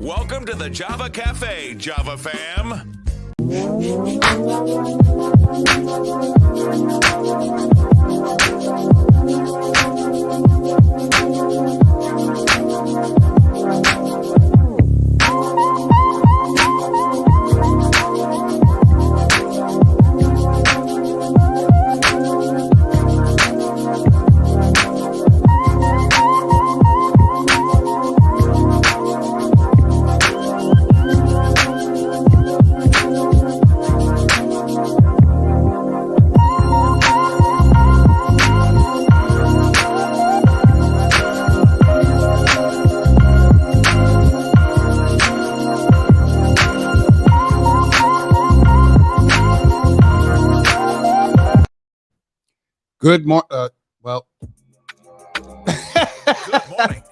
Welcome to the Java Cafe, Java fam. Good morning. Good morning.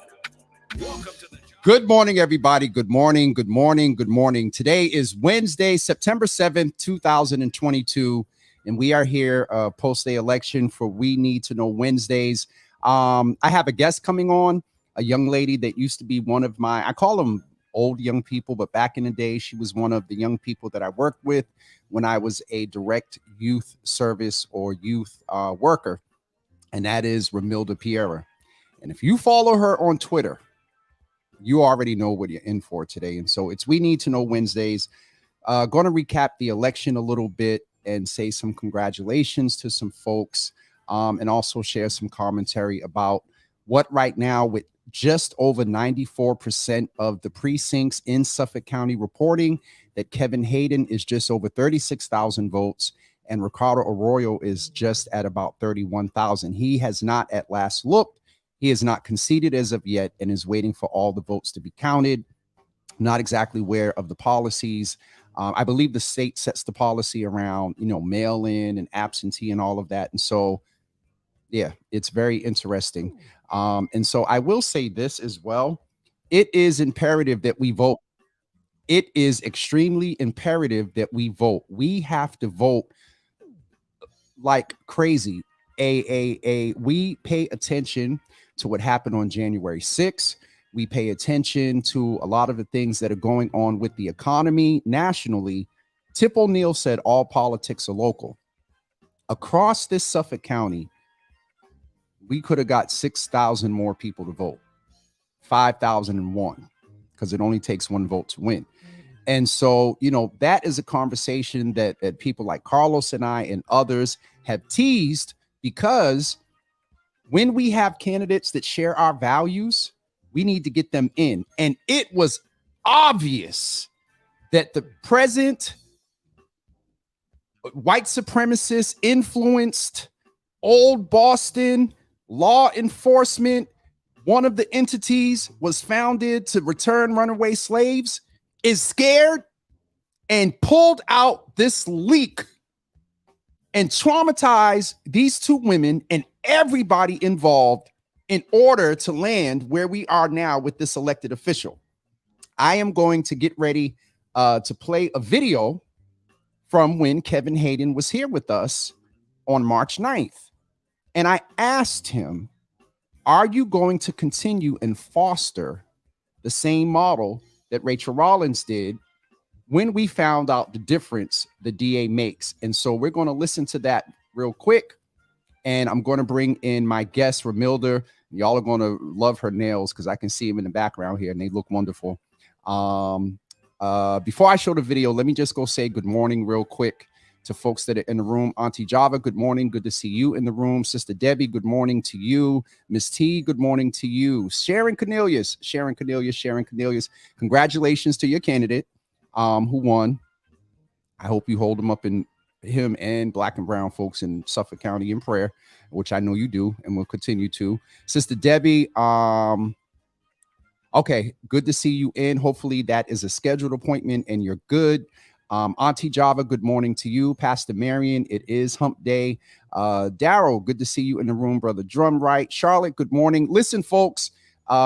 Welcome to the Good morning, everybody. Good morning. Good morning. Good morning. Today is Wednesday, September 7th, 2022, and we are here post the election for We Need to Know Wednesdays. I have a guest coming on, a young lady that used to be one of my, I call them old young people, but back in the day, she was one of the young people that I worked with when I was a direct youth service or youth worker, and that is Ramilda Piera. And if you follow her on Twitter, you already know what you're in for today. And so it's We Need to Know Wednesdays. Going to recap the election a little bit and say some congratulations to some folks, and also share some commentary about what right now, with just over 94% of the precincts in Suffolk County reporting that Kevin Hayden is just over 36,000 votes and Ricardo Arroyo is just at about 31,000. He has not at last looked. He has not conceded as of yet and is waiting for all the votes to be counted. Not exactly aware of the policies. I believe the state sets the policy around, mail-in and absentee and all of that. And so, yeah, it's very interesting. And so I will say this as well. It is imperative that we vote. It is extremely imperative that we vote. We have to vote like crazy. We pay attention to what happened on January 6th. We pay attention to a lot of the things that are going on with the economy nationally. Tip O'Neill said all politics are local. Across this Suffolk County, we could have got 6,000 more people to vote, 5,001, because it only takes one vote to win. And so, that is a conversation that people like Carlos and I and others have teased, because when we have candidates that share our values, we need to get them in. And it was obvious that the present white supremacist influenced old Boston law enforcement, one of the entities was founded to return runaway slaves, is scared and pulled out this leak and traumatized these two women and everybody involved in order to land where we are now with this elected official. I am going to get ready to play a video from when Kevin Hayden was here with us on March 9th. And I asked him, are you going to continue and foster the same model that Rachel Rollins did when we found out the difference the DA makes? And so we're going to listen to that real quick. And I'm going to bring in my guest, Ramilda. Y'all are going to love her nails because I can see them in the background here and they look wonderful. Before I show the video, let me just go say good morning real quick to folks that are in the room. Auntie Java, good morning. Good to see you in the room. Sister Debbie, good morning to you. Miss T, good morning to you. Sharon Cornelius. Congratulations to your candidate who won. I hope you hold him and black and brown folks in Suffolk County in prayer, which I know you do and will continue to. Sister Debbie, okay, good to see you in. Hopefully that is a scheduled appointment and you're good. Auntie Java, good morning to you. Pastor Marion, it is hump day. Daryl, good to see you in the room. Brother Drumright. Charlotte, good morning. Listen, folks,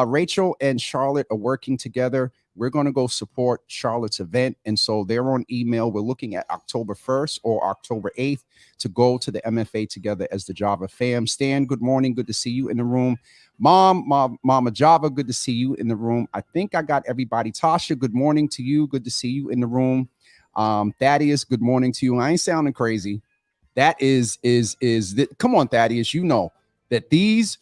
Rachel and Charlotte are working together. We're going to go support Charlotte's event. And so they're on email. We're looking at October 1st or October 8th to go to the MFA together as the Java fam. Stan, good morning. Good to see you in the room. Mama Java, good to see you in the room. I think I got everybody. Tasha, good morning to you. Good to see you in the room. Thaddeus, good morning to you. I ain't sounding crazy. That is that. Come on, Thaddeus. You know that these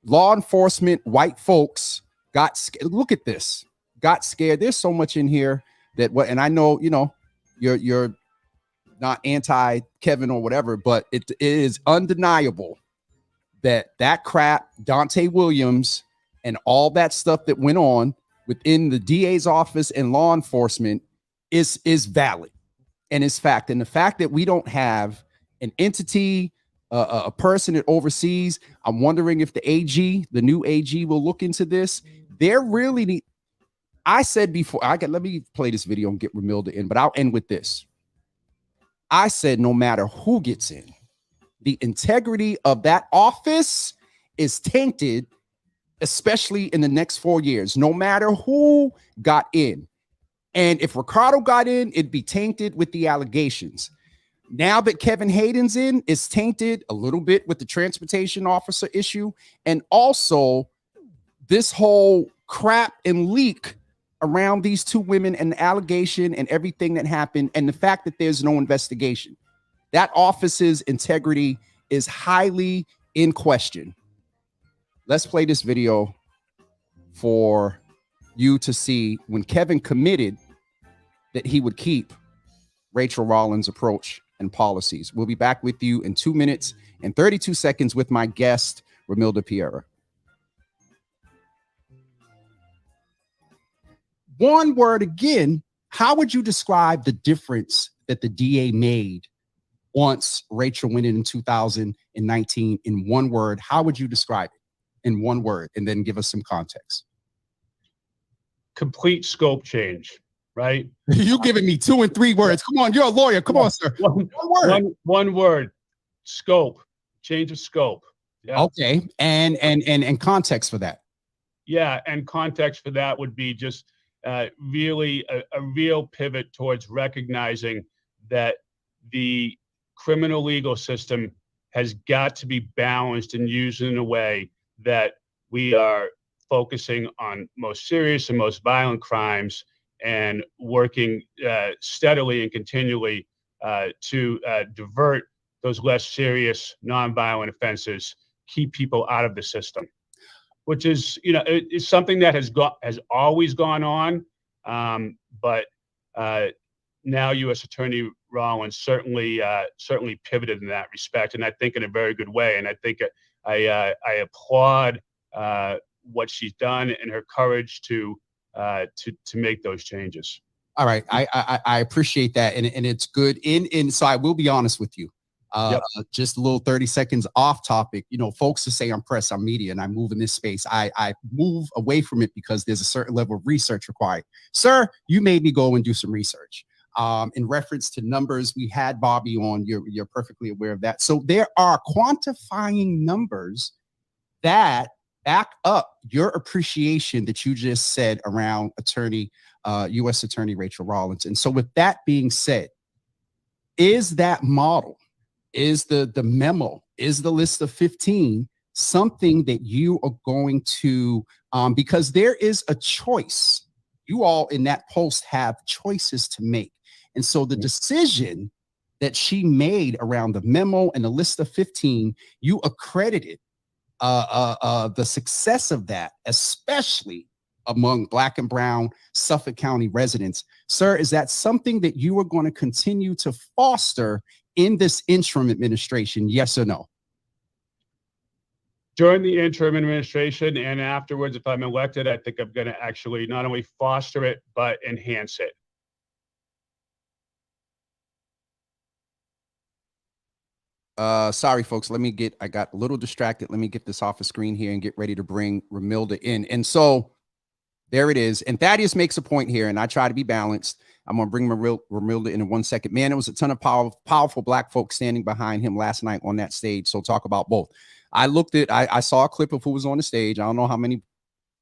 law enforcement white folks got scared. Look at this. Got scared. There's so much in here that what, and I know, you know, you're not anti Kevin or whatever, but it is undeniable that crap, Dante Williams, and all that stuff that went on within the DA's office and law enforcement is valid and is fact. And the fact that we don't have an entity, a person that oversees, I'm wondering if the AG, the new AG, will look into this. They're really I said before, let me play this video and get Ramilda in, but I'll end with this. I said, no matter who gets in, the integrity of that office is tainted, especially in the next 4 years, no matter who got in. And if Ricardo got in, it'd be tainted with the allegations. Now that Kevin Hayden's in, it's tainted a little bit with the transportation officer issue. And also this whole crap and leak around these two women and the allegation and everything that happened and the fact that there's no investigation. That office's integrity is highly in question. Let's play this video for you to see when Kevin committed that he would keep Rachel Rollins' approach and policies. We'll be back with you in 2 minutes and 32 seconds with my guest, Ramilda Piera. One word again, how would you describe the difference that the DA made once Rachel went in 2019 in one word? How would you describe it in one word? And then give us some context. Complete scope change, right? You giving me 2 and 3 words. Come on, you're a lawyer. Come on, sir. One word. Scope. Change of scope. Yeah. Okay. And context for that. Yeah, and context for that would be just really a real pivot towards recognizing that the criminal legal system has got to be balanced and used in a way that we are focusing on most serious and most violent crimes and working steadily and continually to divert those less serious nonviolent offenses, keep people out of the system, which is, you know, it's something that has always gone on. But now U.S. Attorney Rollins certainly pivoted in that respect, and I think in a very good way. And I think I applaud what she's done and her courage to make those changes. All right, I appreciate that, and it's good. So I will be honest with you. Just a little 30 seconds off topic. You know, folks who say I'm press, I'm media, and I move in this space. I move away from it because there's a certain level of research required. Sir, you made me go and do some research. In reference to numbers, we had Bobby on. You're perfectly aware of that. So there are quantifying numbers that back up your appreciation that you just said around U.S. Attorney Rachel Rollins. And so with that being said, is that model, is the memo, is the list of 15 something that you are going to, because there is a choice. You all in that post have choices to make. And so the decision that she made around the memo and the list of 15, you accredited the success of that, especially among Black and Brown Suffolk County residents. Sir, is that something that you are going to continue to foster in this interim administration? Yes or no? During the interim administration and afterwards, if I'm elected, I think I'm going to actually not only foster it, but enhance it. Sorry, folks. I got a little distracted. Let me get this off the screen here and get ready to bring Ramilda in. And so there it is. And Thaddeus makes a point here, and I try to be balanced. I'm going to bring Ramilda in 1 second. Man, there was a ton of powerful Black folks standing behind him last night on that stage. So talk about both. I saw a clip of who was on the stage. I don't know how many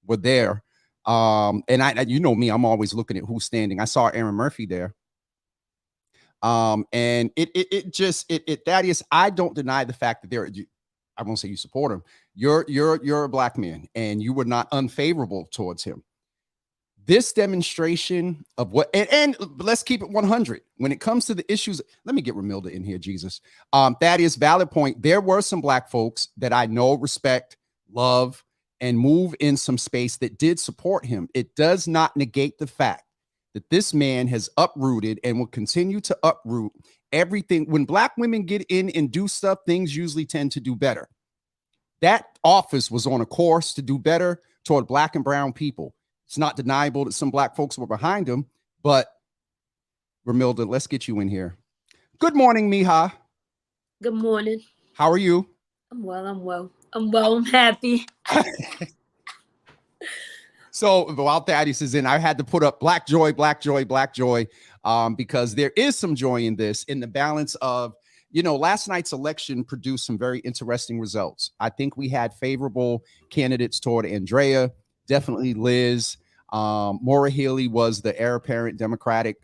were there. And you know me, I'm always looking at who's standing. I saw Aaron Murphy there. And it Thaddeus, I don't deny the fact that I won't say you support him. You're a black man and you were not unfavorable towards him. This demonstration of what, and let's keep it 100 when it comes to the issues. Let me get Ramilda in here, Jesus. Thaddeus, valid point. There were some black folks that I know, respect, love, and move in some space that did support him. It does not negate the fact that this man has uprooted and will continue to uproot everything. When black women get in and do stuff, things usually tend to do better. That office was on a course to do better toward black and brown people. It's not deniable that some black folks were behind him, but Ramilda, let's get you in here. Good morning, Miha. Good morning. How are you? I'm well. I'm happy. So while Thaddeus is in, I had to put up black joy, because there is some joy in this, in the balance of, last night's election produced some very interesting results. I think we had favorable candidates toward Andrea, definitely Liz. Maura Healey was the heir apparent Democratic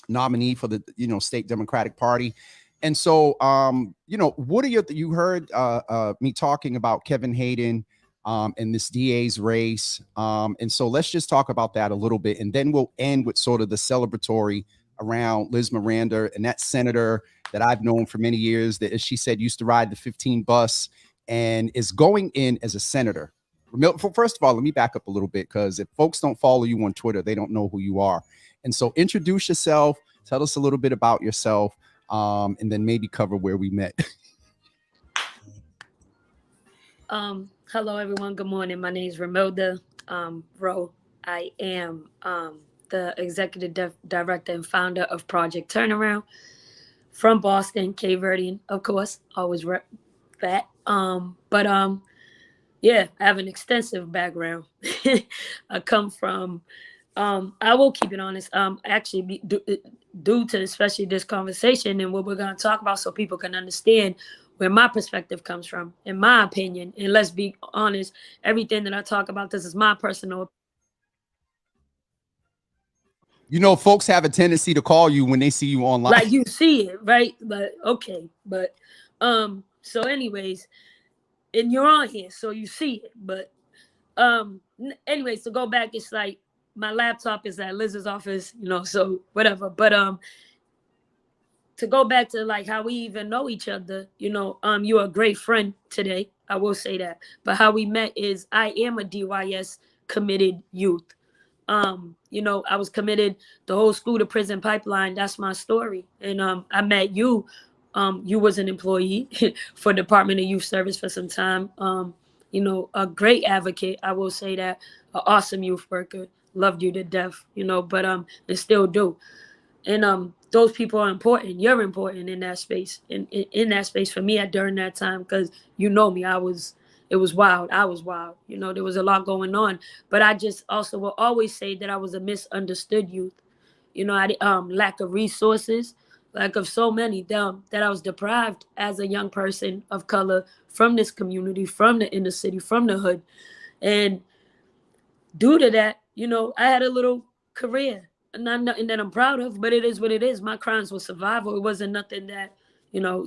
nominee for the, state Democratic Party. And so, what are you heard me talking about Kevin Hayden and this DA's race. And so let's just talk about that a little bit. And then we'll end with sort of the celebratory around Liz Miranda and that senator that I've known for many years that, as she said, used to ride the 15 bus and is going in as a senator. First of all, let me back up a little bit, because if folks don't follow you on Twitter, they don't know who you are. And so introduce yourself, tell us a little bit about yourself, and then maybe cover where we met. Hello, everyone. Good morning. My name is Ramilda Rowe. I am the executive director and founder of Project Turnaround from Boston, Cape Verdean, of course. Always rep that. Yeah, I have an extensive background. I come from, I will keep it honest, actually due to especially this conversation and what we're going to talk about, so people can understand where my perspective comes from, in my opinion. And let's be honest, everything that I talk about, this is my personal. Folks have a tendency to call you when they see you online. Like you see it, right? But okay. But so anyways, and you're on here, so you see it. But anyways, to go back, it's like my laptop is at Liz's office, so whatever. But to go back to like how we even know each other, you're a great friend today. I will say that. But how we met is I am a DYS committed youth. I was committed the whole school to prison pipeline. That's my story. And I met you. You was an employee for Department of Youth Service for some time. A great advocate. I will say that. An awesome youth worker. Loved you to death, but and still do. And those people are important. You're important in that space. In that space for me during that time, because me, it was wild. I was wild. There was a lot going on. But I just also will always say that I was a misunderstood youth. Lack of resources, lack of so many, that I was deprived as a young person of color from this community, from the inner city, from the hood. And due to that, I had a little career. Not nothing that I'm proud of, but it is what it is. My crimes were survival. It wasn't nothing that,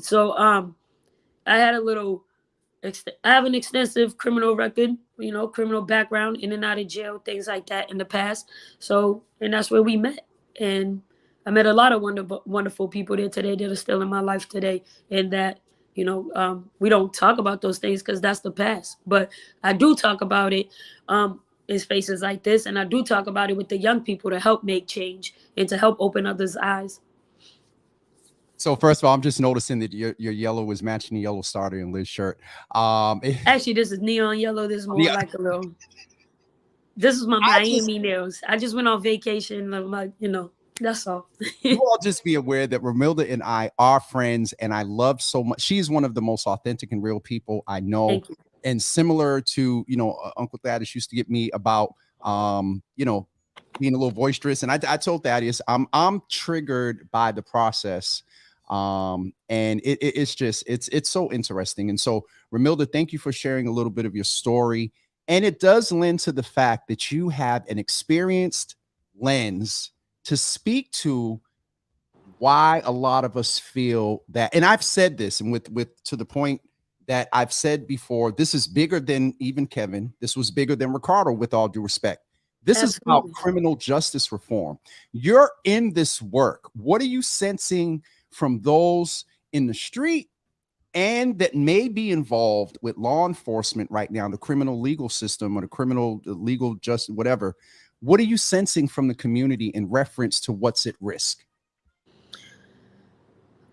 So I had I have an extensive criminal record, criminal background, in and out of jail, things like that in the past. So, and that's where we met. And I met a lot of wonderful people there today that are still in my life today. And that, we don't talk about those things because that's the past. But I do talk about it in spaces like this. And I do talk about it with the young people to help make change and to help open others' eyes. So first of all, I'm just noticing that your yellow is matching the yellow starter and Liz shirt. Actually, this is neon yellow. This is more like a little. This is my Miami nails. I just went on vacation. I'm like, that's all. You all just be aware that Ramilda and I are friends, and I love so much. She's one of the most authentic and real people I know. Thank you. And similar to, Uncle Thaddeus used to get me about, being a little boisterous. And I told Thaddeus, I'm triggered by the process. And it's so interesting. And so, Ramilda, thank you for sharing a little bit of your story And it does lend to the fact that you have an experienced lens to speak to why a lot of us feel that. And I've said this, and with to the point that I've said before, this is bigger than even Kevin. This was bigger than Ricardo, with all due respect. This is about criminal justice reform. You're in this work. What are you sensing from those in the street and that may be involved with law enforcement right now, the criminal legal system or the criminal legal justice, whatever? What are you sensing from the community in reference to what's at risk?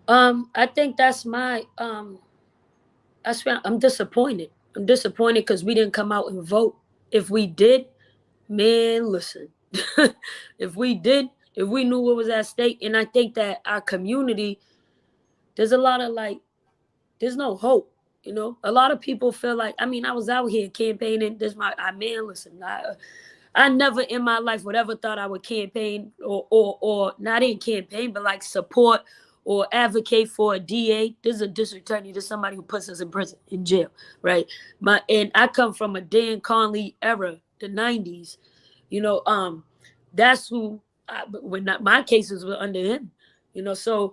I think that's my I'm disappointed. I'm disappointed because we didn't come out and vote. If we did, man, listen. if we knew what was at stake, and I think that our community, there's a lot of there's no hope. You know, a lot of people feel like, I mean, I was out here campaigning. Listen, I never in my life would ever thought I would campaign or not in campaign, but like support or advocate for a DA. This is a district attorney. This is somebody who puts us in prison, in jail, right? And I come from a Dan Conley era, the 90s. You know, that's who, my cases were under him, you know, so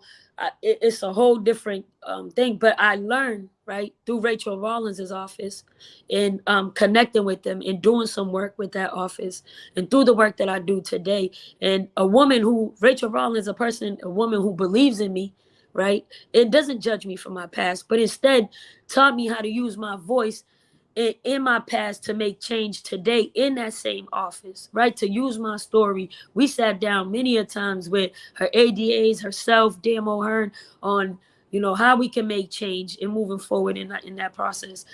it's a whole different thing. But I learned, right, through Rachel Rollins' office and connecting with them and doing some work with that office and through the work that I do today. And Rachel Rollins, a woman who believes in me, right, it doesn't judge me for my past, but instead taught me how to use my voice in my past to make change today in that same office, right? To use my story. We sat down many a times with her ADAs, herself, Dan O'Hearn, on, you know, how we can make change and moving forward in that process.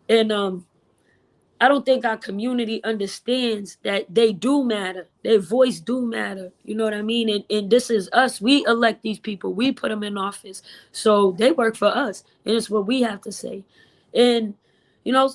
And I don't think our community understands that they do matter. Their voice do matter. You know what I mean? And this is us. We elect these people. We put them in office. So they work for us. And it's what we have to say. And, you know,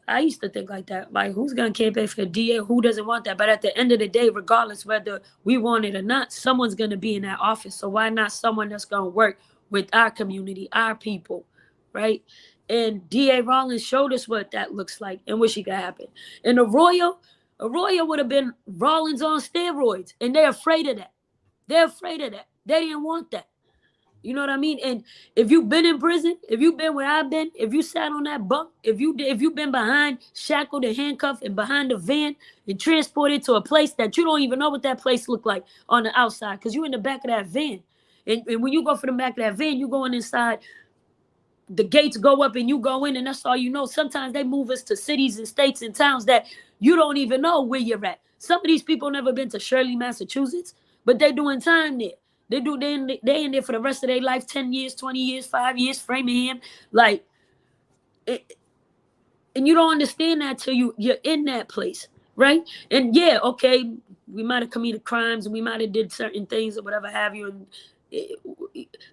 I used to think like that. Like, who's going to campaign for the DA? Who doesn't want that? But at the end of the day, regardless whether we want it or not, someone's going to be in that office. So why not someone that's going to work with our community, our people, right? And DA Rollins showed us what that looks like and what she could happen. And Arroyo would have been Rollins on steroids. And they're afraid of that. They're afraid of that. They didn't want that. You know what I mean? And if you've been in prison, if you've been where I've been, if you sat on that bunk, if you've been behind, shackled and handcuffed and behind a van and transported to a place that you don't even know what that place looked like on the outside because you're in the back of that van. And when you go for the back of that van, you going inside, the gates go up and you go in and that's all you know. Sometimes they move us to cities and states and towns that you don't even know where you're at. Some of these people never been to Shirley, Massachusetts, but they doing time there. They in there for the rest of their life, 10 years, 20 years, 5 years, Framingham. Like, and you don't understand that till you're in that place, right? And yeah, okay, we might have committed crimes and we might have did certain things or whatever have you. And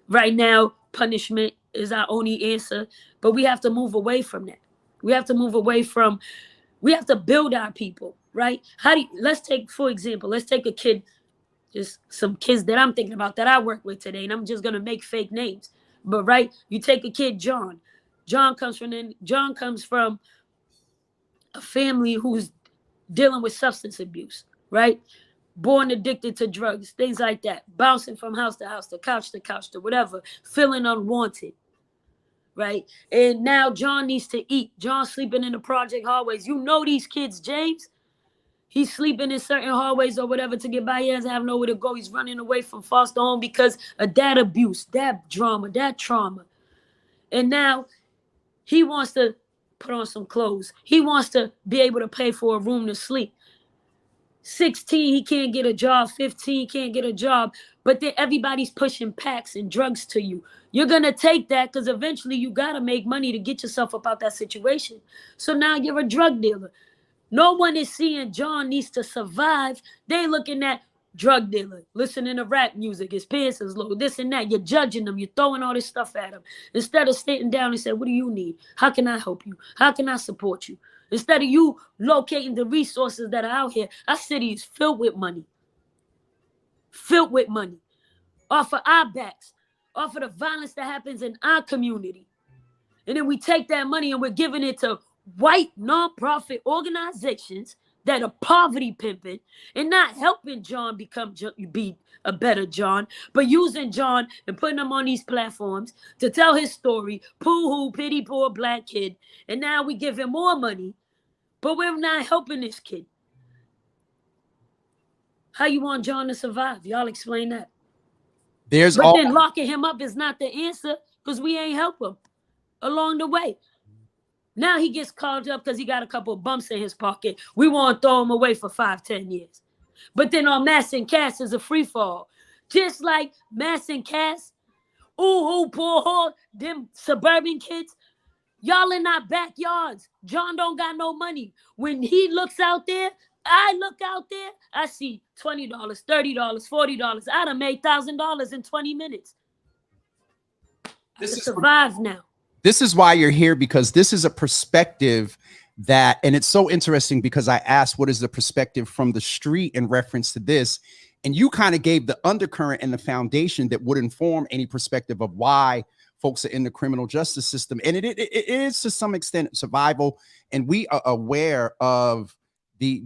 right now, punishment is our only answer. But we have to move away from that. We have to build our people, right? Let's take, for example, let's take a kid, just some kids that I'm thinking about that I work with today, and I'm just gonna make fake names. But right, you take a kid, John. John comes from a family who's dealing with substance abuse, right? Born addicted to drugs, things like that, bouncing from house to house, to couch to whatever, feeling unwanted, right? And now John needs to eat. John sleeping in the project hallways. You know these kids, James. He's sleeping in certain hallways or whatever to get by. He doesn't have nowhere to go. He's running away from foster home because of that abuse, that drama, that trauma. And now he wants to put on some clothes. He wants to be able to pay for a room to sleep. 16, he can't get a job. 15, can't get a job. But then everybody's pushing packs and drugs to you. You're going to take that because eventually you got to make money to get yourself up out that situation. So now you're a drug dealer. No one is seeing John needs to survive. They looking at drug dealer, listening to rap music, his pants is low, this and that. You're judging them. You're throwing all this stuff at him. Instead of sitting down and saying, what do you need? How can I help you? How can I support you? Instead of you locating the resources that are out here, our city is filled with money. Filled with money. Off of our backs. Off of the violence that happens in our community. And then we take that money and we're giving it to white nonprofit organizations that are poverty pimping and not helping John be a better John, but using John and putting him on these platforms to tell his story, poo-hoo, pity poor black kid, and now we give him more money, but we're not helping this kid. How you want John to survive? Y'all explain that. But then locking him up is not the answer because we ain't help him along the way. Now he gets called up because he got a couple of bumps in his pocket. We want to throw him away for 5-10 years. But then on Mass and Cass is a free fall. Just like Mass and Cass, ooh, poor hole, them suburban kids, y'all in our backyards. John don't got no money. When he looks out there, I look out there, I see $20, $30, $40. I done made $1,000 in 20 minutes. I survive now. This is why you're here, because this is a perspective that, and it's so interesting because I asked, what is the perspective from the street in reference to this? And you kind of gave the undercurrent and the foundation that would inform any perspective of why folks are in the criminal justice system. And it is to some extent survival. And we are aware of the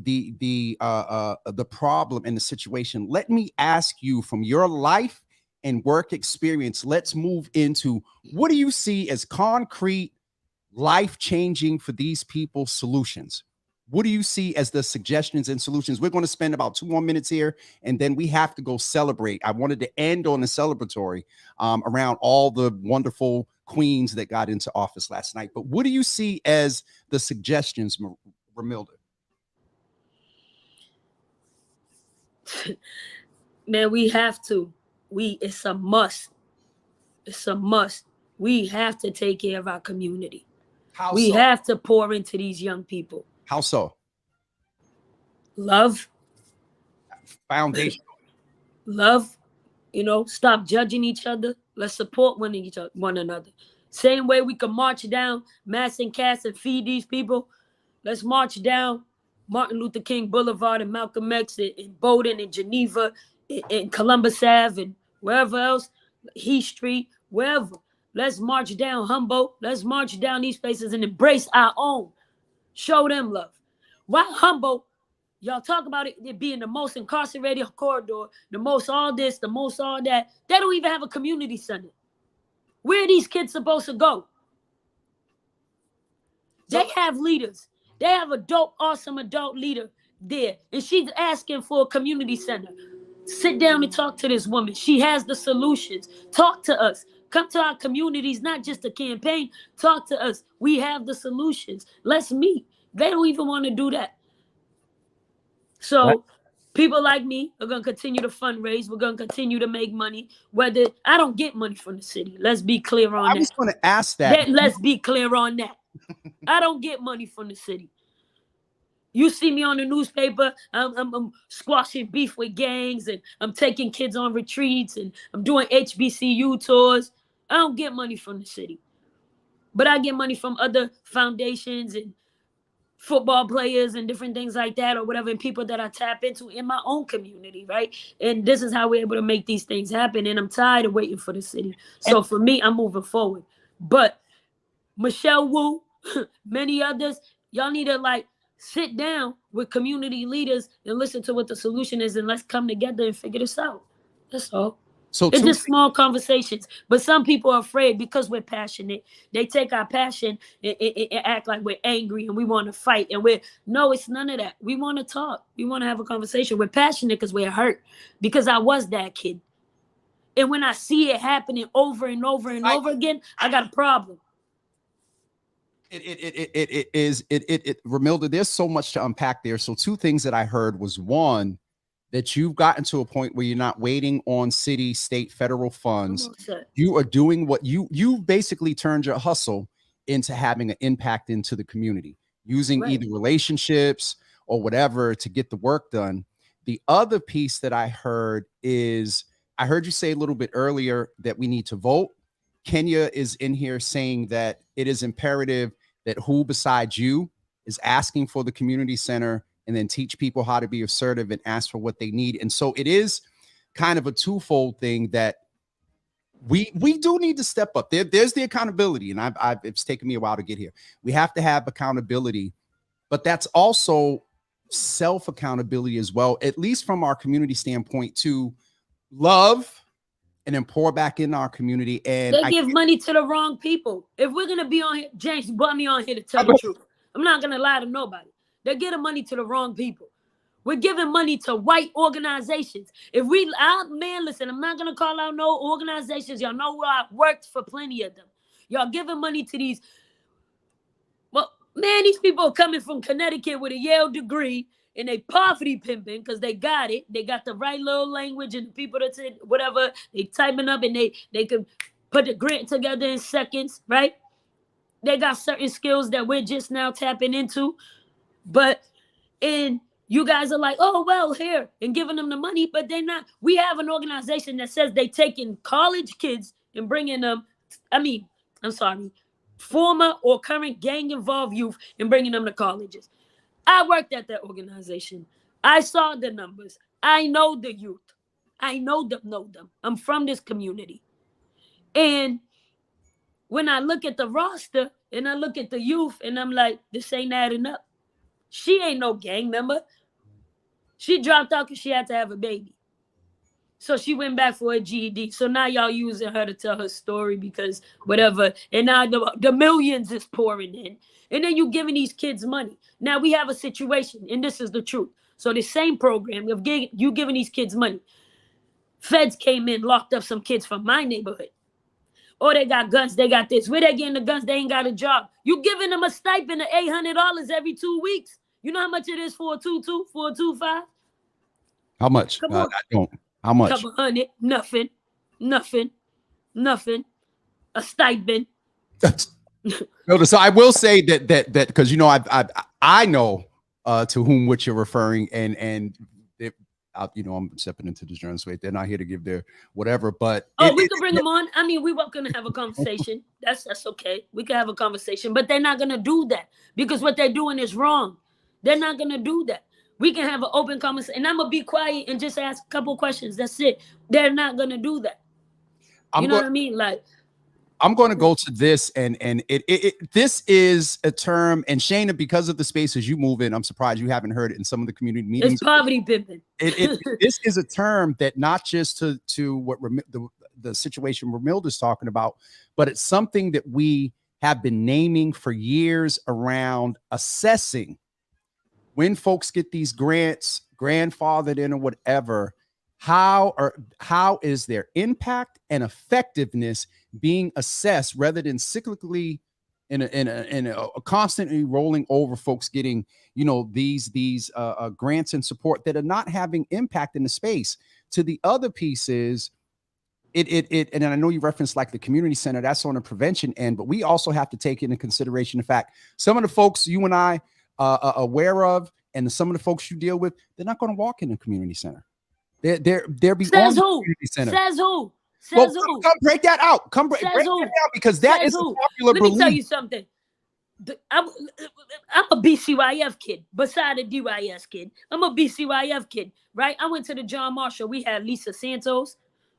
problem and the situation. Let me ask you, from your life and work experience, let's move into, what do you see as concrete, life-changing for these people solutions? What do you see as the suggestions and solutions? We're going to spend about 2 more minutes here, and then we have to go celebrate. I wanted to end on a celebratory around all the wonderful queens that got into office last night. But what do you see as the suggestions, Ramilda? Man, we have to. It's a must. It's a must. We have to take care of our community. How we so? have to pour into these young people. How so? Love. Foundation. Love. Stop judging each other. Let's support one another. Same way we can march down Mass and Cass and feed these people. Let's march down Martin Luther King Boulevard and Malcolm X in Bowdoin and Geneva in Columbus Ave and wherever else, Heath Street, wherever. Let's march down Humboldt. Let's march down these places and embrace our own. Show them love. Why Humboldt? Y'all talk about it being the most incarcerated corridor, the most all this, the most all that. They don't even have a community center. Where are these kids supposed to go? They have leaders. They have a dope, awesome adult leader there. And she's asking for a community center. Sit down and talk to this woman. She has the solutions. Talk to us. Come to our communities, not just a campaign. Talk to us. We have the solutions. Let's meet. They don't even want to do that. So people like me are going to continue to fundraise. We're going to continue to make money. Whether I don't get money from the city. Let's be clear on that. I was going to ask that. Let's be clear on that. I don't get money from the city. You see me on the newspaper, I'm squashing beef with gangs, and I'm taking kids on retreats, and I'm doing HBCU tours. I don't get money from the city. But I get money from other foundations and football players and different things like that, or whatever, and people that I tap into in my own community, right? And this is how we're able to make these things happen, and I'm tired of waiting for the city. So for me, I'm moving forward. But Michelle Wu, many others, y'all need to sit down with community leaders and listen to what the solution is, and let's come together and figure this out. That's all. So it's just small conversations. But some people are afraid because we're passionate. They take our passion and act like we're angry and we want to fight. And no, it's none of that. We want to talk. We want to have a conversation. We're passionate because we're hurt, because I was that kid. And when I see it happening over and over and over again, I got a problem. Ramilda, there's so much to unpack there. So 2 things that I heard was, one, that you've gotten to a point where you're not waiting on city, state, federal funds. You are doing what you basically turned your hustle into having an impact into the community, using either relationships or whatever to get the work done. The other piece that I heard is, I heard you say a little bit earlier that we need to vote. Kenya is in here saying that it is imperative that who besides you is asking for the community center, and then teach people how to be assertive and ask for what they need. And so it is kind of a twofold thing, that we do need to step up. There's the accountability, and it's taken me a while to get here. We have to have accountability, but that's also self accountability as well, at least from our community standpoint, to love and then pour back in our community. And they give money to the wrong people. If we're gonna be on here, James brought me on here to tell the truth. I'm not gonna lie to nobody. They're giving money to the wrong people. We're giving money to white organizations. Man, listen, I'm not gonna call out no organizations. Y'all know where I've worked for plenty of them. Y'all giving money to these. Well, man, these people are coming from Connecticut with a Yale degree and they poverty pimping because they got it. They got the right little language and the people that said whatever they typing up and they can put the grant together in seconds, right? They got certain skills that we're just now tapping into, and you guys are like, oh, well, here, and giving them the money, but they're not. We have an organization that says they taking college kids and bringing them, former or current gang-involved youth and bringing them to colleges. I worked at that organization. I saw the numbers. I know the youth. I know them. I'm from this community. And when I look at the roster and I look at the youth and I'm like, this ain't adding up. She ain't no gang member. She dropped out because she had to have a baby. So she went back for a GED. So now y'all using her to tell her story because whatever. And now the millions is pouring in. And then you giving these kids money. Now we have a situation, and this is the truth. So the same program of you giving these kids money. Feds came in, locked up some kids from my neighborhood. Oh, they got guns. They got this. Where they getting the guns? They ain't got a job. You giving them a stipend of $800 every 2 weeks. You know how much it is for a 2-2, for a 2-5? How much? Come on. I don't. How much? Couple hundred. Nothing. A stipend. No, so I will say that because you know I know to whom which you're referring, and if, you know, I'm stepping into this journalist way. They're not here to give their whatever, but we can bring them on. I mean, we welcome to have a conversation. That's okay. We can have a conversation, but they're not gonna do that because what they're doing is wrong. They're not gonna do that. We can have an open conversation, and I'm gonna be quiet and just ask a couple of questions. That's it. They're not gonna do that. You know what I mean? Like, I'm going to go to this, and this is a term, and Shayna, because of the spaces you move in, I'm surprised you haven't heard it in some of the community meetings. It's poverty pimping. This is a term that not just to what the situation Ramilda's talking about, but it's something that we have been naming for years around assessing when folks get these grants, grandfathered in or whatever. How is their impact and effectiveness being assessed rather than cyclically in a constantly rolling over folks getting, you know, these grants and support that are not having impact in the space. To the other pieces, and I know you referenced like the community center, that's on the prevention end, but we also have to take into consideration the fact some of the folks you and I are aware of, and some of the folks you deal with, they're not going to walk in the community center. They're beyond the community center. Says who? Come break that out. Come break that out, because that is a popular belief. Let me tell you something. I'm a BCYF kid, beside a DYS kid. I'm a BCYF kid, right? I went to the John Marshall. We had Lisa Santos,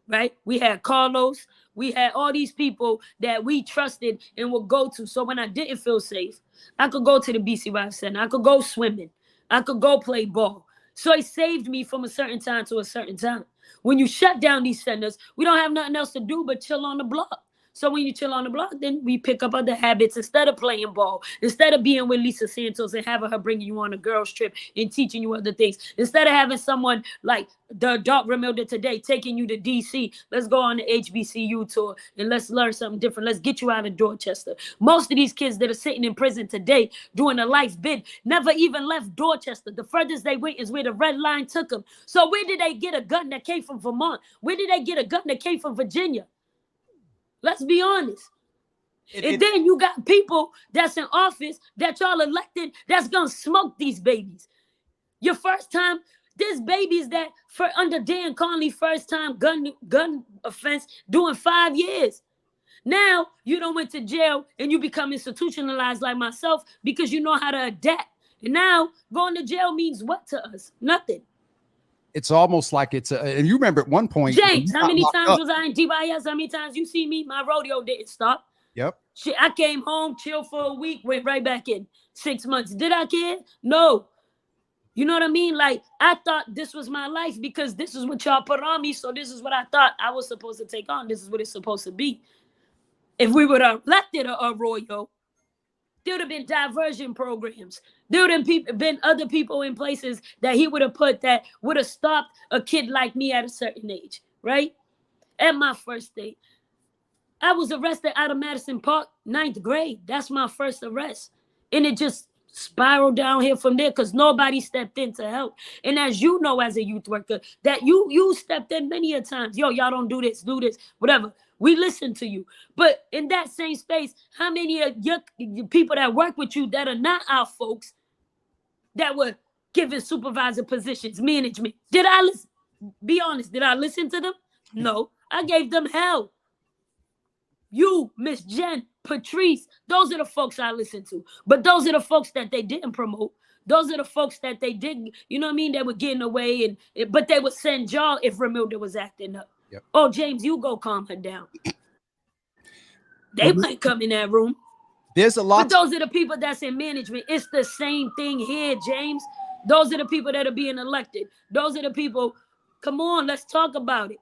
right? We had Carlos. We had all these people that we trusted and would go to. So when I didn't feel safe, I could go to the BCYF center. I could go swimming. I could go play ball. So it saved me from a certain time to a certain time. When you shut down these centers, we don't have nothing else to do but chill on the block. So when you chill on the block, then we pick up other habits instead of playing ball, instead of being with Lisa Santos and having her bringing you on a girls trip and teaching you other things, instead of having someone like the adult Ramilda today taking you to DC. Let's go on the HBCU tour and let's learn something different. Let's get you out of Dorchester. Most of these kids that are sitting in prison today doing a life bid never even left Dorchester. The furthest they went is where the red line took them. So where did they get a gun that came from Vermont? Where did they get a gun that came from Virginia? Let's be honest. And then you got people that's in office that y'all elected that's going to smoke these babies. Your first time, there's babies that under Dan Conley, first time gun offense doing 5 years. Now you don't went to jail and you become institutionalized like myself because you know how to adapt. And now going to jail means what to us? Nothing. it's almost like it's a, and you remember at one point, James, how many times was I in DYS? How many times you see me? My rodeo didn't stop. Yep. Shit, I came home, chilled for a week, went right back in. 6 months. Did I care? No. You know what I mean? Like, I thought this was my life because this is what y'all put on me. So this is what I thought I was supposed to take on. This is what it's supposed to be. If we would have elected a Arroyo, there would have been diversion programs. There would have been other people in places that he would have put that would have stopped a kid like me at a certain age, right? At my first date, I was arrested out of Madison Park, 9th grade. That's my first arrest. And it just spiraled down here from there because nobody stepped in to help. And as you know, as a youth worker, that you stepped in many a times. Yo, y'all don't do this, whatever. We listen to you. But in that same space, how many of your people that work with you that are not our folks that were given supervisor positions, management? Did I listen? Be honest, did I listen to them? No, I gave them hell. You, Miss Jen, Patrice, those are the folks I listen to. But those are the folks that they didn't promote. Those are the folks that they didn't, you know what I mean? They were getting away, but they would send y'all if Ramilda was acting up. Yep. Oh, James, you go calm her down. They might come in that room. There's a lot. But those are the people that's in management. It's the same thing here, James. Those are the people that are being elected. Those are the people. Come on, let's talk about it.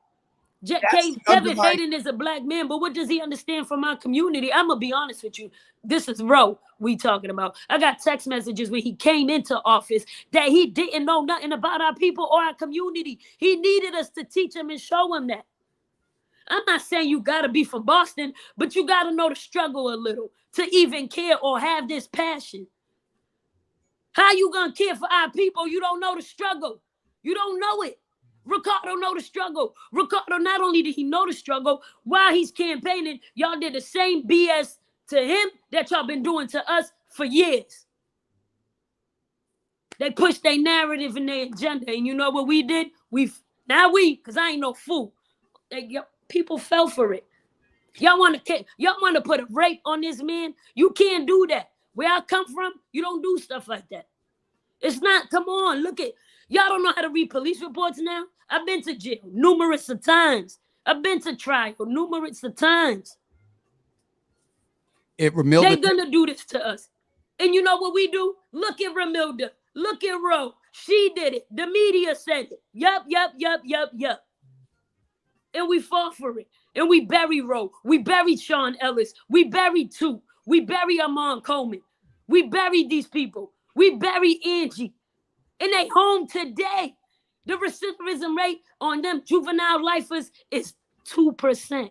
Kevin Hayden is a black man, but what does he understand from our community? I'm going to be honest with you. This is Roe we talking about. I got text messages when he came into office that he didn't know nothing about our people or our community. He needed us to teach him and show him that. I'm not saying you got to be from Boston, but you got to know the struggle a little to even care or have this passion. How you going to care for our people? You don't know the struggle. You don't know it. Ricardo know the struggle. Ricardo, not only did he know the struggle, while he's campaigning, y'all did the same BS to him that y'all been doing to us for years. They pushed their narrative and their agenda. And you know what we did? Because I ain't no fool. People fell for it. Y'all want to put a rape on this man? You can't do that. Where I come from, you don't do stuff like that. It's not, come on, look at, y'all don't know how to read police reports now? I've been to jail numerous of times. I've been to trial numerous of times. They're going to do this to us. And you know what we do? Look at Ramilda. Look at Roe. She did it. The media said it. Yup. And we fought for it. And we bury Roe. We buried Sean Ellis. We buried Toot. We bury Amon Coleman. We buried these people. We bury Angie. And they home today. The recidivism rate on them juvenile lifers is 2%.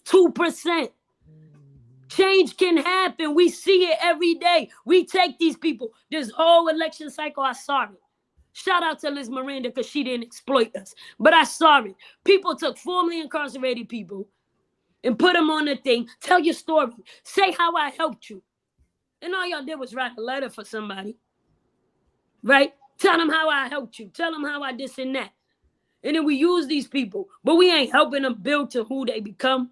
2%. Change can happen. We see it every day. We take these people. This whole election cycle, I saw it. Shout out to Liz Miranda because she didn't exploit us. But I saw it. People took formerly incarcerated people and put them on the thing. Tell your story. Say how I helped you. And all y'all did was write a letter for somebody. Right? Tell them how I helped you. Tell them how I this and that. And then we use these people, but we ain't helping them build to who they become.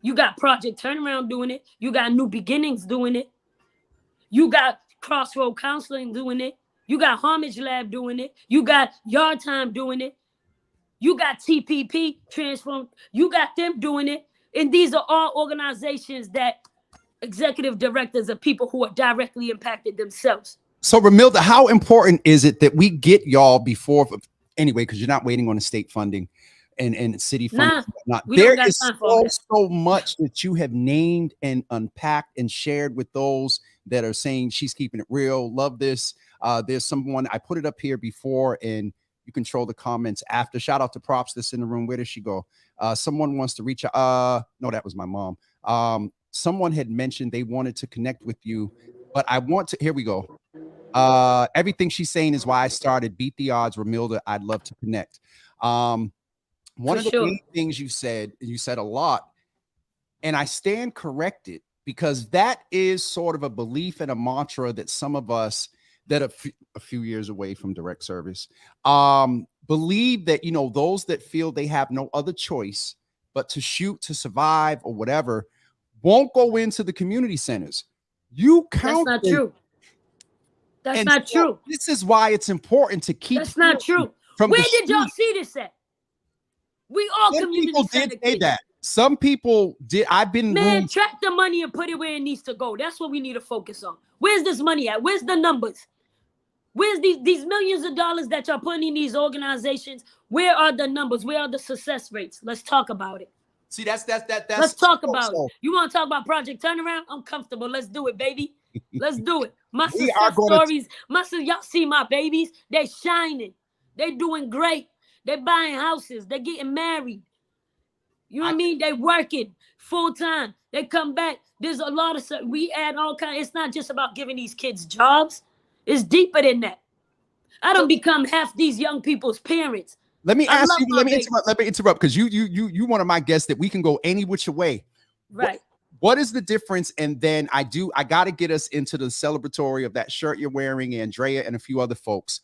You got Project Turnaround doing it. You got New Beginnings doing it. You got Crossroad Counseling doing it. You got Homage Lab doing it. You got Yard Time doing it. You got TPP Transform. You got them doing it. And these are all organizations that executive directors are people who are directly impacted themselves. So, Ramilda, how important is it that we get y'all before, anyway, because you're not waiting on the state funding and city funding? There is so much that you have named and unpacked and shared with those that are saying she's keeping it real. Love this. There's someone, I put it up here before, and you control the comments after. Shout out to Props that's in the room. Where does she go? Someone wants to reach out. No, that was my mom. Someone had mentioned they wanted to connect with you, but I want to, here we go. Everything she's saying is why I started. Beat the odds, Ramilda. I'd love to connect. One of the main things you said a lot, and I stand corrected because that is sort of a belief and a mantra that some of us that are a few years away from direct service believe that, you know, those that feel they have no other choice but to shoot to survive or whatever won't go into the community centers. You count. That's not true. That's And not so true. this is why it's important to keep. That's not true. From Where the did y'all street. see this at? We all Some community people center did say kids. that. Some people did. I've been Man, rooms. track the money and put it where it needs to go. That's what we need to focus on. Where's this money at? Where's the numbers? Where's these millions of dollars that y'all putting in these organizations? Where are the numbers? Where are the success rates? Let's talk about it. See, that's Let's talk about it. You want to talk about Project Turnaround? I'm comfortable. Let's do it, baby. Let's do it. My success stories, y'all see my babies. They shining. They doing great. They buying houses. They getting married. You know what I mean? They working full time. They come back. There's a lot of stuff. We add all kinds. It's not just about giving these kids jobs. It's deeper than that. I don't become half these young people's parents. Let me ask you. Let me interrupt because you one of my guests that we can go any which way. Right. What is the difference? And then I got to get us into the celebratory of that shirt you're wearing, Andrea and a few other folks.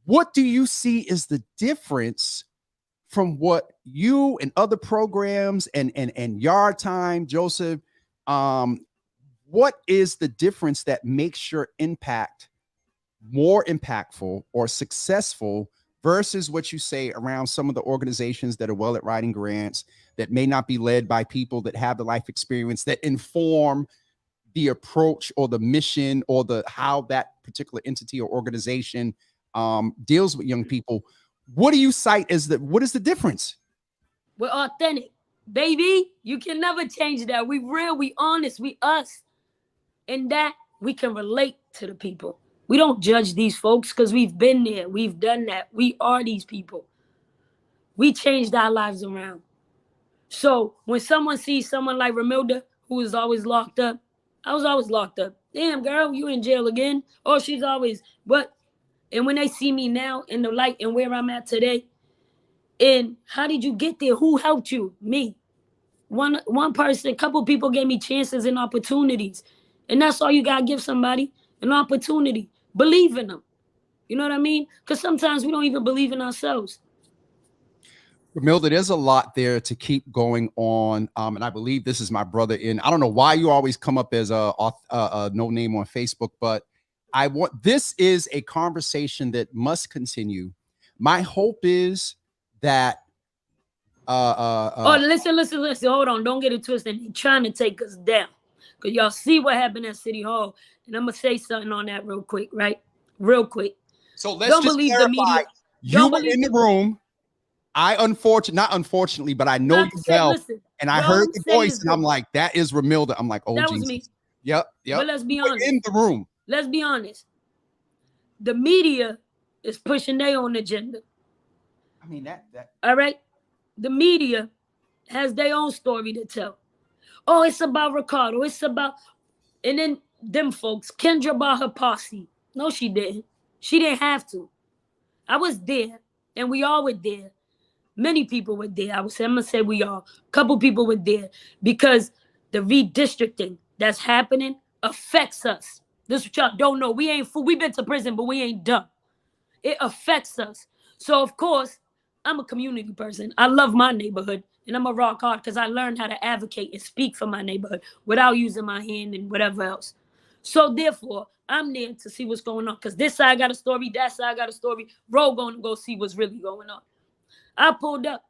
What do you see is the difference from what you and other programs and Yard Time, Joseph? What is the difference that makes your impact more impactful or successful versus what you say around some of the organizations that are well at writing grants that may not be led by people that have the life experience that inform the approach or the mission or the how that particular entity or organization deals with young people? What do you cite as what is the difference? We're authentic, baby. You can never change that. We real, we honest, we us. And that we can relate to the people. We don't judge these folks because we've been there. We've done that. We are these people. We changed our lives around. So when someone sees someone like Ramilda, who is always locked up, I was always locked up. Damn, girl, you in jail again? Oh, she's always, but, and when they see me now in the light and where I'm at today, and how did you get there? Who helped you? Me. One person, a couple people gave me chances and opportunities. And that's all you got to give somebody, an opportunity. Believe in them. You know what I mean? Because sometimes we don't even believe in ourselves. Ramilda, there's a lot there to keep going on. And I believe this is my brother I don't know why you always come up as a no name on Facebook, but this is a conversation that must continue. My hope is that listen. Hold on. Don't get it twisted. They're trying to take us down. Because y'all see what happened at City Hall. And I'm going to say something on that real quick, right? Real quick. So let's just believe clarify. The media. You were in the room. Not unfortunately, but I know you well. And I heard the voice and I'm like, that is Ramilda. I'm like, oh, that Jesus. Was me. Yep. But let's be honest. In the room. Let's be honest. The media is pushing their own agenda. I mean, that. All right. The media has their own story to tell. Oh, it's about Ricardo. It's about, and then them folks, Kendra bought her posse. No, she didn't. She didn't have to. I was there, and we all were there. Many people were there. I'm gonna say we all. A couple people were there because the redistricting that's happening affects us. This is what y'all don't know. We ain't fool. We've been to prison, but we ain't dumb. It affects us. So of course, I'm a community person. I love my neighborhood. And I'm a rock hard because I learned how to advocate and speak for my neighborhood without using my hand and whatever else. So therefore, I'm there to see what's going on. Because this side got a story, that side got a story. Roll going to go see what's really going on. I pulled up.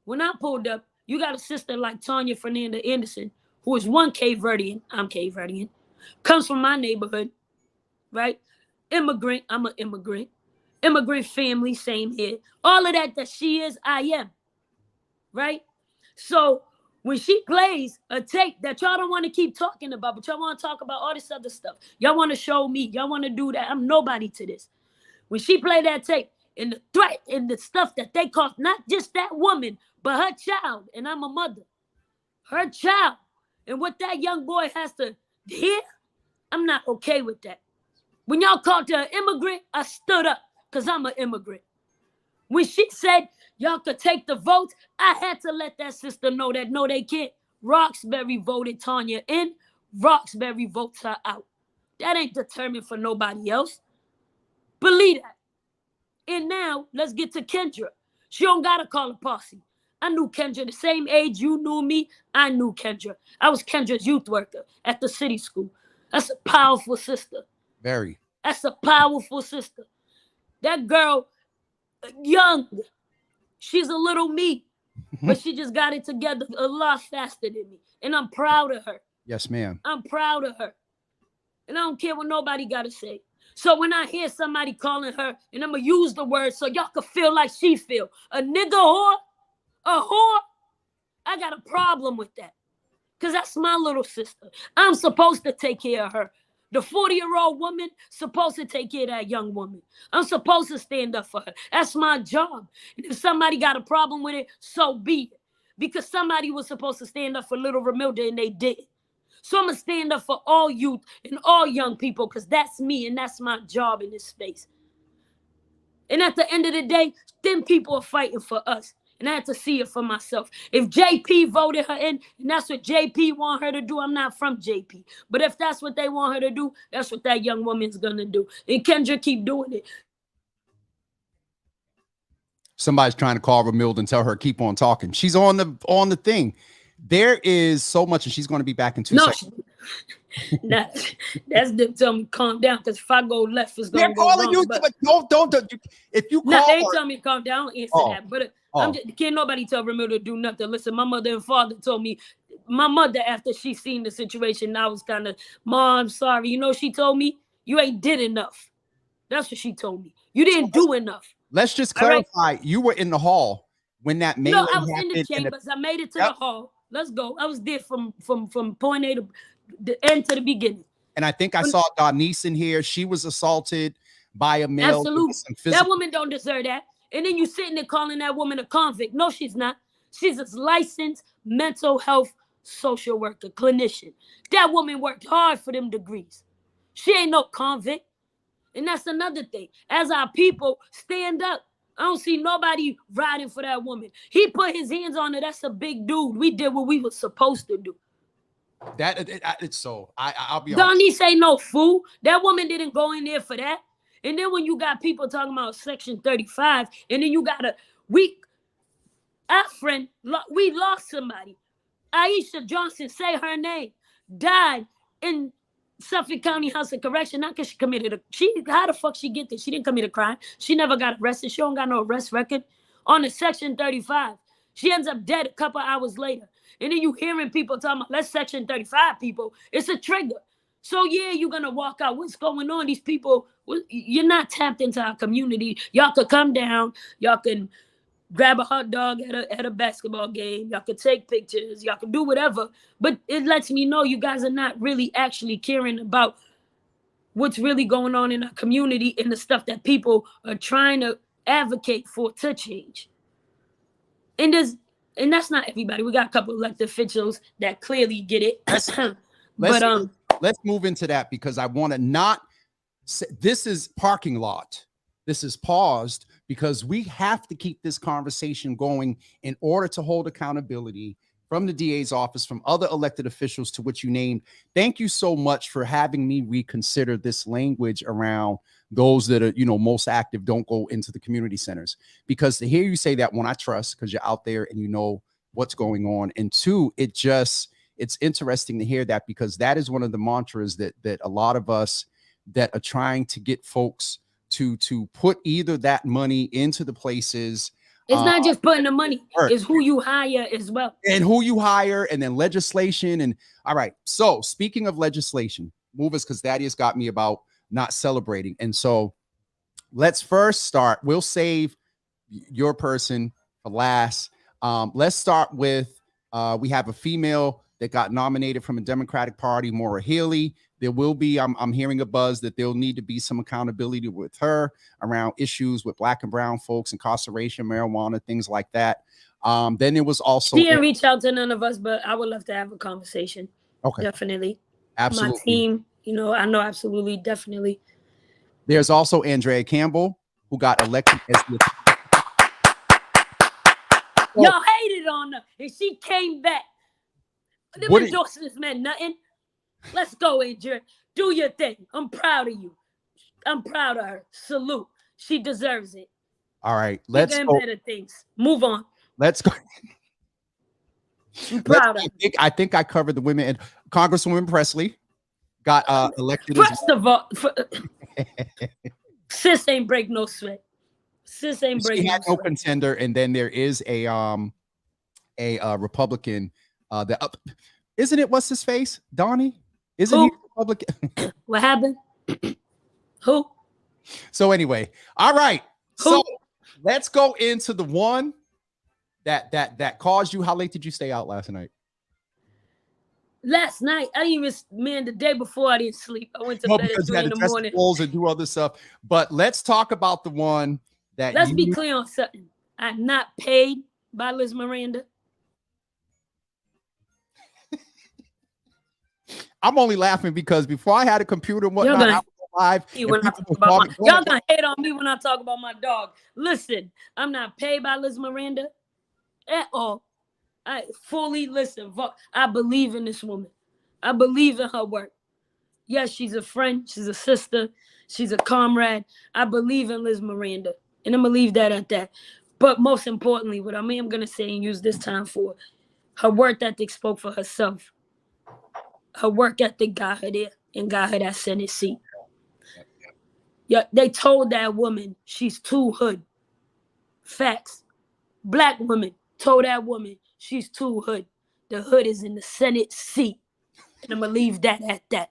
When I pulled up, you got a sister like Tanya Fernanda Anderson, who is one Cape Verdean. I'm Cape Verdean. Comes from my neighborhood, right? Immigrant. I'm an immigrant. Immigrant family, same here. All of that she is, I am. Right? So when she plays a tape that y'all don't want to keep talking about, but y'all want to talk about all this other stuff. Y'all want to show me. Y'all want to do that. I'm nobody to this. When she played that tape and the threat and the stuff that they caused, not just that woman, but her child, and I'm a mother, her child, and what that young boy has to hear, I'm not okay with that. When y'all called her an immigrant, I stood up because I'm an immigrant. When she said y'all could take the votes, I had to let that sister know that no, they can't. Roxbury voted Tanya in. Roxbury votes her out. That ain't determined for nobody else. Believe that. And now, let's get to Kendra. She don't got to call a posse. I knew Kendra the same age you knew me. I knew Kendra. I was Kendra's youth worker at the city school. That's a powerful sister. Very. That's a powerful sister. That girl, young, she's a little me, but she just got it together a lot faster than me. And I'm proud of her. Yes, ma'am. I'm proud of her. And I don't care what nobody got to say. So when I hear somebody calling her, and I'm going to use the word so y'all can feel like she feel, a nigga whore, a whore, I got a problem with that. Because that's my little sister. I'm supposed to take care of her. The 40-year-old woman supposed to take care of that young woman. I'm supposed to stand up for her. That's my job. And if somebody got a problem with it, so be it. Because somebody was supposed to stand up for little Ramilda and they didn't. So I'm going to stand up for all youth and all young people because that's me and that's my job in this space. And at the end of the day, them people are fighting for us. And I had to see it for myself. If JP voted her in, and that's what JP want her to do, I'm not from JP. But if that's what they want her to do, that's what that young woman's going to do. And Kendra keep doing it. Somebody's trying to call Ramilda and tell her keep on talking. She's on the thing. There is so much, and she's going to be back in 2 seconds. Nah, that's them telling me calm down because if I go left, it's going to go calling wrong. you, but don't. If you call they her, tell me calm down, I don't answer that. But can't nobody tell Ramilda to do nothing. Listen, my mother and father told me, my mother, after she seen the situation, I was kind of, Mom, I'm sorry. You know, she told me, you ain't did enough. That's what she told me. You didn't do enough. Let's just clarify. Right? You were in the hall when that melee happened. No, I was in the chambers. I made it to the hall. Let's go. I was there from point A to the end to the beginning. And I think I saw Darnice in here. She was assaulted by a male. Absolutely. That woman don't deserve that. And then you sitting there calling that woman a convict. No, she's not. She's a licensed mental health social worker, clinician. That woman worked hard for them degrees. She ain't no convict. And that's another thing. As our people stand up, I don't see nobody riding for that woman. He put his hands on her. That's a big dude. We did what we were supposed to do. It's so. I'll be honest. Donnie ain't no fool. That woman didn't go in there for that. And then when you got people talking about Section 35, and then you got our friend, we lost somebody. Aisha Johnson, say her name, died in Suffolk County House of Correction, not because she committed how the fuck she get this? She didn't commit a crime. She never got arrested. She don't got no arrest record. On the Section 35, she ends up dead a couple hours later. And then you hearing people talking about, let's Section 35 people. It's a trigger. So yeah, you're going to walk out. What's going on? These people, you're not tapped into our community. Y'all could come down. Y'all can grab a hot dog at a basketball game. Y'all could take pictures. Y'all can do whatever. But it lets me know you guys are not really actually caring about what's really going on in our community and the stuff that people are trying to advocate for to change. And that's not everybody. We got a couple of elected officials that clearly get it. Let's move into that because I want to not say, this is parking lot. This is paused because we have to keep this conversation going in order to hold accountability from the DA's office, from other elected officials to which you named. Thank you so much for having me reconsider this language around those that are, most active don't go into the community centers. Because to hear you say that, one, I trust because you're out there and you know what's going on. And two, it's interesting to hear that because that is one of the mantras that a lot of us that are trying to get folks to put either that money into the places. It's not just putting the money, it's who you hire as well. And who you hire, and then legislation. And all right. So speaking of legislation, move us because Thaddeus got me about not celebrating. And so let's first start. We'll save your person for last. Let's start with we have a female that got nominated from a Democratic Party, Maura Healey. There will be, I'm hearing a buzz that there'll need to be some accountability with her around issues with Black and brown folks, incarceration, marijuana, things like that. Then there was also— She didn't reach out to none of us, but I would love to have a conversation. Okay. Definitely. Absolutely. My team, I know absolutely, definitely. There's also Andrea Campbell, who got elected as the— Y'all hated on her, and she came back. Them endorsements meant nothing. Let's go, Andrea. Do your thing. I'm proud of you. I'm proud of her. Salute. She deserves it. All right. Let's go. Better things. Move on. Let's go. I'm proud of her. I think I covered the women. And Congresswoman Presley got elected. First of all, Sis ain't break no sweat. Sis ain't break She no had no sweat. contender, and then there is a Republican that isn't it? What's his face? Donnie? Isn't Who? he Republican? What happened? Who? So anyway, all right. Who? So let's go into the one that caused you. How late did you stay out last night? Last night, I didn't even, man, the day before I didn't sleep. I went to No, bed at because you 3 had in to the test the morning. polls and do other stuff. But let's talk about the one that Let's be clear on something. I'm not paid by Liz Miranda. I'm only laughing because before I had a computer and whatnot, I was live. When I talk about y'all gonna hate on me when I talk about my dog. Listen, I'm not paid by Liz Miranda at all. I fully listen. I believe in this woman. I believe in her work. Yes, she's a friend. She's a sister. She's a comrade. I believe in Liz Miranda. And I'm going to leave that at that. But most importantly, what I'm going to say and use this time for, her work ethic spoke for herself. Her work ethic got her there and got her that Senate seat. Yeah, they told that woman she's too hood. Facts. Black woman told that woman she's too hood. The hood is in the Senate seat. And I'm going to leave that at that.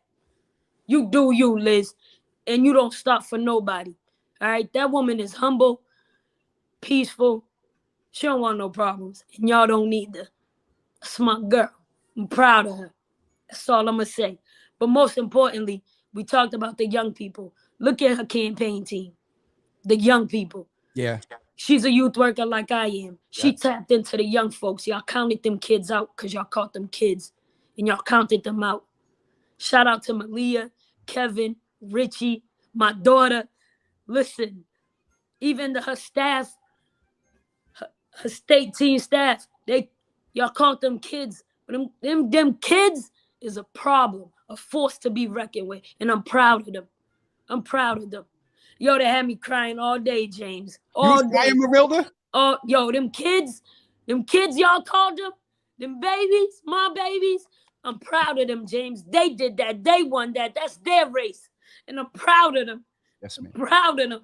You do you, Liz. And you don't stop for nobody. All right? That woman is humble, peaceful. She don't want no problems. And y'all don't either. That's my girl. I'm proud of her. That's all I'm going to say. But most importantly, we talked about the young people. Look at her campaign team. The young people. Yeah. She's a youth worker like I am. She tapped into the young folks. Y'all counted them kids out because y'all caught them kids. And y'all counted them out. Shout out to Malia, Kevin, Richie, my daughter. Listen, even her staff, her state team staff, y'all caught them kids. But them kids is a problem, a force to be reckoned with. And I'm proud of them. I'm proud of them. Yo, they had me crying all day, James. All day. Marilda? Oh, yo, them kids y'all called them babies, my babies. I'm proud of them, James. They did that. They won that. That's their race. And I'm proud of them. Yes, ma'am. Proud of them.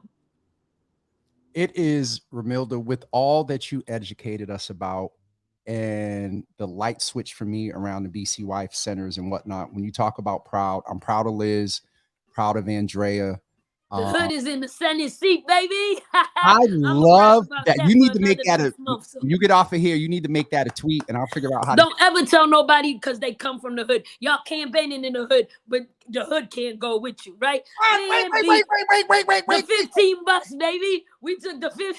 It is, Ramilda, with all that you educated us about and the light switch for me around the BC Wife Centers and whatnot. When you talk about proud, I'm proud of Liz, proud of Andrea. The hood is in the Senate seat, baby. I love that. You need to make that so. you get off of here. You need to make that a tweet, and I'll figure out how. Don't ever tell nobody because they come from the hood. Y'all campaigning in the hood, but the hood can't go with you, right? Wait. The 15 bucks, baby. We took the 15.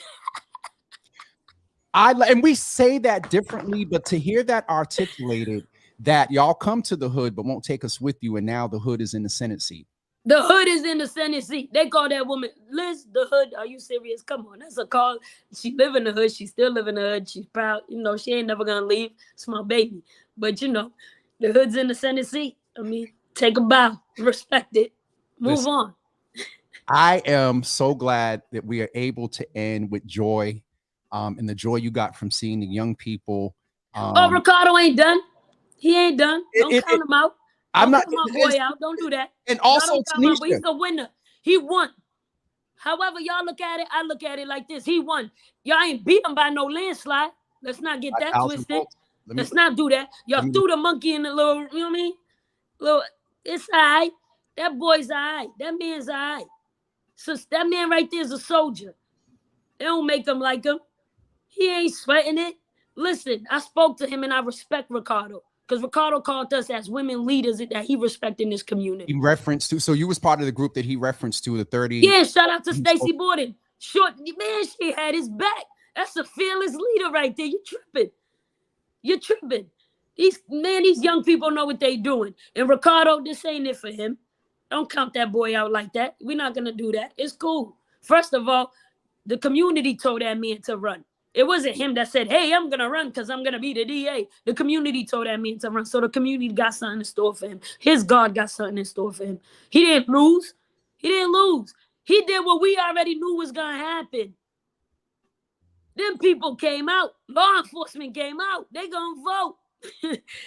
And we say that differently, but to hear that articulated, that y'all come to the hood but won't take us with you, and now the hood is in the Senate seat. The hood is in the Senate seat. They call that woman, Liz, the hood. Are you serious? Come on. That's a call. She live in the hood. She still live in the hood. She's proud. You know, she ain't never going to leave. It's my baby. But, you know, the hood's in the Senate seat. I mean, take a bow. Respect it. Move on. I am so glad that we are able to end with joy, and the joy you got from seeing the young people. Ricardo ain't done. He ain't done. Don't count him out. I'm not my boy out. Don't do that. And also, he's a winner. He won. However y'all look at it, I look at it like this. He won. Y'all ain't beat him by no landslide. Let's not get that twisted. Let's not do that. Y'all threw the monkey in the little, you know what I mean? Little, it's all right. That boy's all right. That man's all right. So that man right there is a soldier. They don't make him like him. He ain't sweating it. Listen, I spoke to him and I respect Ricardo. Because Ricardo called us as women leaders that he respected in this community. He referenced to, so you was part of the group that he referenced to, the 30. Yeah, shout out to Stacey Borden. Short, man, she had his back. That's a fearless leader right there. You're tripping. These young people know what they doing. And Ricardo, this ain't it for him. Don't count that boy out like that. We're not going to do that. It's cool. First of all, the community told that man to run. It wasn't him that said, hey, I'm going to run because I'm going to be the DA. The community told that man to run. So the community got something in store for him. His God got something in store for him. He didn't lose. He did what we already knew was going to happen. Them people came out. Law enforcement came out. They going to vote.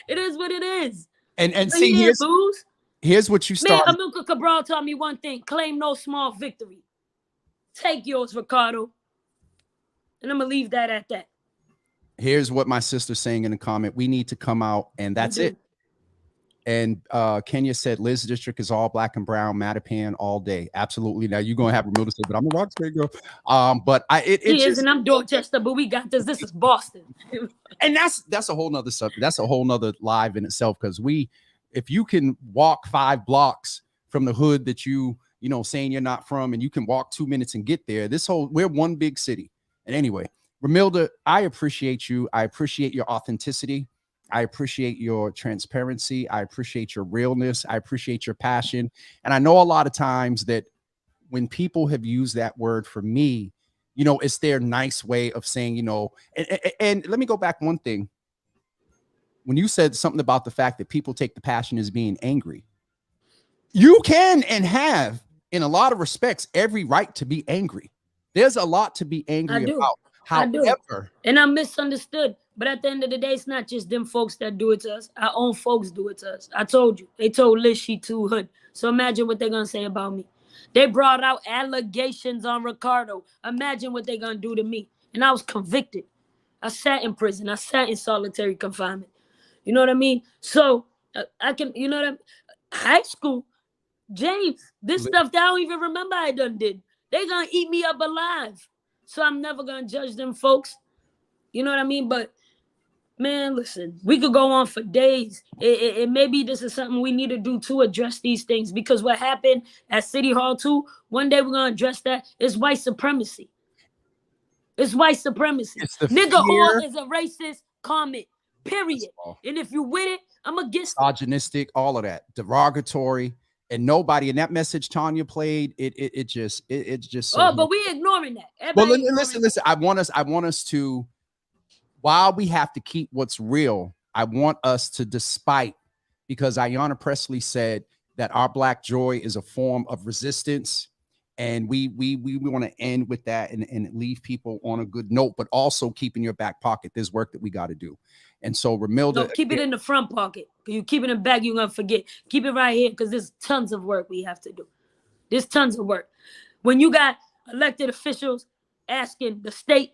It is what it is. And so see, he didn't lose. Here's what you Man, started. Amilcar Cabral taught me one thing: claim no small victory. Take yours, Ricardo. And I'm gonna leave that at that. Here's what my sister's saying in the comment. We need to come out, and that's it. And Kenya said Liz district is all black and brown, Mattapan all day. Absolutely. Now you're gonna have Ramil to say, but I'm a Roxbury girl. But it He just, is, and I'm Dorchester, but we got this. This is Boston. and that's a whole nother subject. That's a whole nother live in itself. Because if you can walk 5 blocks from the hood that you know saying you're not from, and you can walk 2 minutes and get there, we're one big city. And anyway, Ramilda, I appreciate you. I appreciate your authenticity. I appreciate your transparency. I appreciate your realness. I appreciate your passion. And I know a lot of times that when people have used that word for me, you know, it's their nice way of saying, you know, and let me go back one thing. When you said something about the fact that people take the passion as being angry, you can and have, in a lot of respects, every right to be angry. There's a lot to be angry about. However, and I'm misunderstood. But at the end of the day, it's not just them folks that do it to us. Our own folks do it to us. I told you. They told Liz she too hood. So imagine what they're going to say about me. They brought out allegations on Ricardo. Imagine what they're going to do to me. And I was convicted. I sat in prison. I sat in solitary confinement. You know what I mean? So I can, you know what I mean? High school, James, this stuff that I don't even remember I done did. They're going to eat me up alive. So I'm never going to judge them folks. You know what I mean? But man, listen, we could go on for days. It maybe this is something we need to do to address these things, because what happened at City Hall too, one day we're going to address that. It's white supremacy. It's white supremacy. Nigga all is a racist comment, period. And if you with it, I'm going to get misogynistic, all of that, derogatory, and nobody in that message Tanya played, it's just so but we ignoring that. Everybody listen, I want us to, while we have to keep what's real, I want us to, despite, because Ayanna Presley said that our Black joy is a form of resistance, and we want to end with that and leave people on a good note, but also keep in your back pocket. There's work that we got to do. And so Ramilda, no, keep it in the front pocket. You keep it in the back, you're gonna forget. Keep it right here, because there's tons of work we have to do. There's tons of work. When you got elected officials asking the state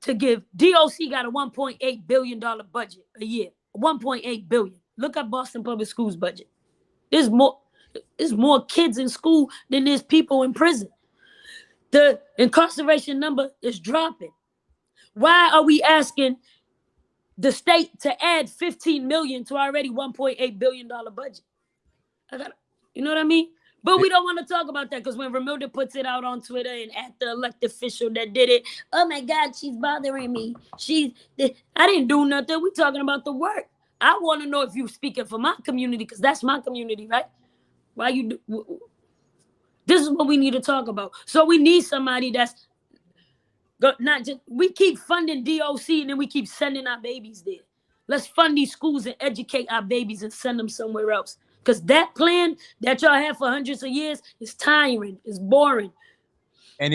to give, DOC got a $1.8 billion budget a year. 1.8 billion. Look at Boston Public Schools budget. There's more kids in school than there's people in prison. The incarceration number is dropping. Why are we asking the state to add 15 million to already $1.8 billion budget? You know what I mean? But we don't want to talk about that, because when Ramilda puts it out on Twitter and at the elected official that did it, oh my God, she's bothering me. I didn't do nothing. We're talking about the work. I want to know if you're speaking for my community, because that's my community, right? Why you do? This is what we need to talk about. So we need somebody that's not just, we keep funding DOC and then we keep sending our babies there. Let's fund these schools and educate our babies and send them somewhere else. Because that plan that y'all have for hundreds of years is tiring, it's boring. And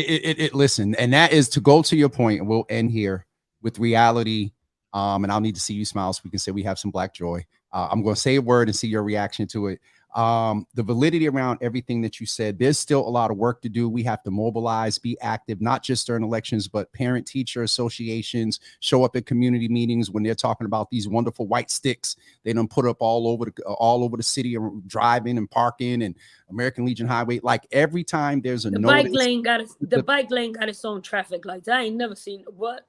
listen, and that is, to go to your point, and we'll end here with reality. And I'll need to see you smile so we can say we have some Black joy. I'm going to say a word and see your reaction to it. The validity around everything that you said, there's still a lot of work to do. We have to mobilize, be active, not just during elections, but parent teacher associations, show up at community meetings when they're talking about these wonderful white sticks they done put up all over the city, driving and parking and American Legion Highway. Like every time there's a bike lane got its own traffic lights. I ain't never seen what.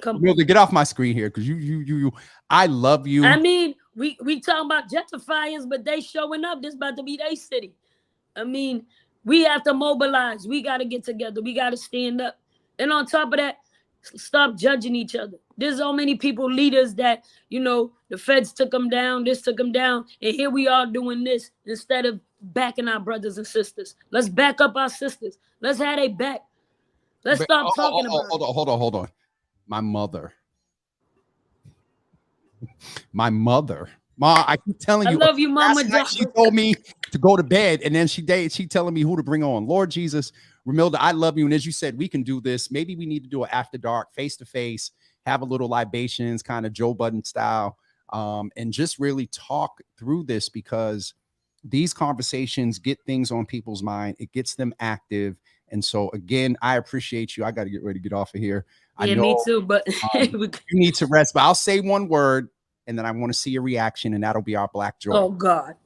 Come on, get off my screen here, because you I love you. I mean, we talking about gentrifiers, but they showing up. This about to be their city. I mean, we have to mobilize. We got to get together. We got to stand up. And on top of that, stop judging each other. There's so many people, leaders that, you know, the feds took them down, this took them down, and here we are doing this instead of backing our brothers and sisters. Let's back up our sisters. Let's have a back. Let's stop talking about it. Hold on. My mother, Ma, I keep telling you. I love you, Mama. She told me to go to bed, and then she telling me who to bring on. Lord Jesus, Ramilda, I love you. And as you said, we can do this. Maybe we need to do an after dark, face to face, have a little libations, kind of Joe Budden style. and just really talk through this, because these conversations get things on people's mind. It gets them active. And so again, I appreciate you. I got to get ready to get off of here. I Yeah, know, me too. But you need to rest, but I'll say one word and then I want to see your reaction, and that'll be our Black Joy. oh God.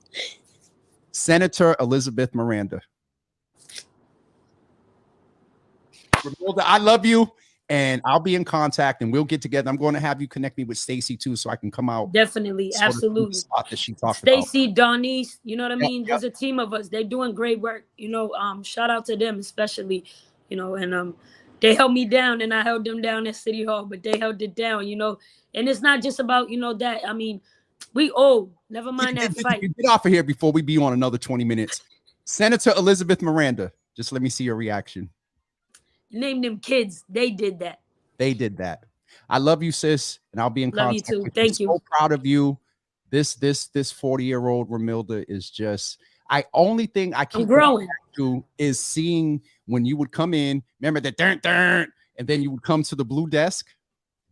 Senator Elizabeth Miranda. Ramilda, I love you, and I'll be in contact, and we'll get together. I'm going to have you connect me with Stacy too, so I can come out. Definitely, absolutely. Spot that she talked Stacy, Donnice, you know what I mean? Yep. There's a team of us. They're doing great work. You know, shout out to them especially. You know, and they held me down, and I held them down at City Hall, but they held it down. You know, and it's not just about that. I mean, we old. Never mind that fight. Get off of here before we be on another 20 minutes. Senator Elizabeth Miranda, just let me see your reaction. Name them kids. They did that. They did that. I love you, sis, and I'll be in contact. Love you too. Thank you. So proud of you. This 40-year-old Ramilda is just. Only thing I keep growing to is seeing when you would come in. Remember the dun, and then you would come to the blue desk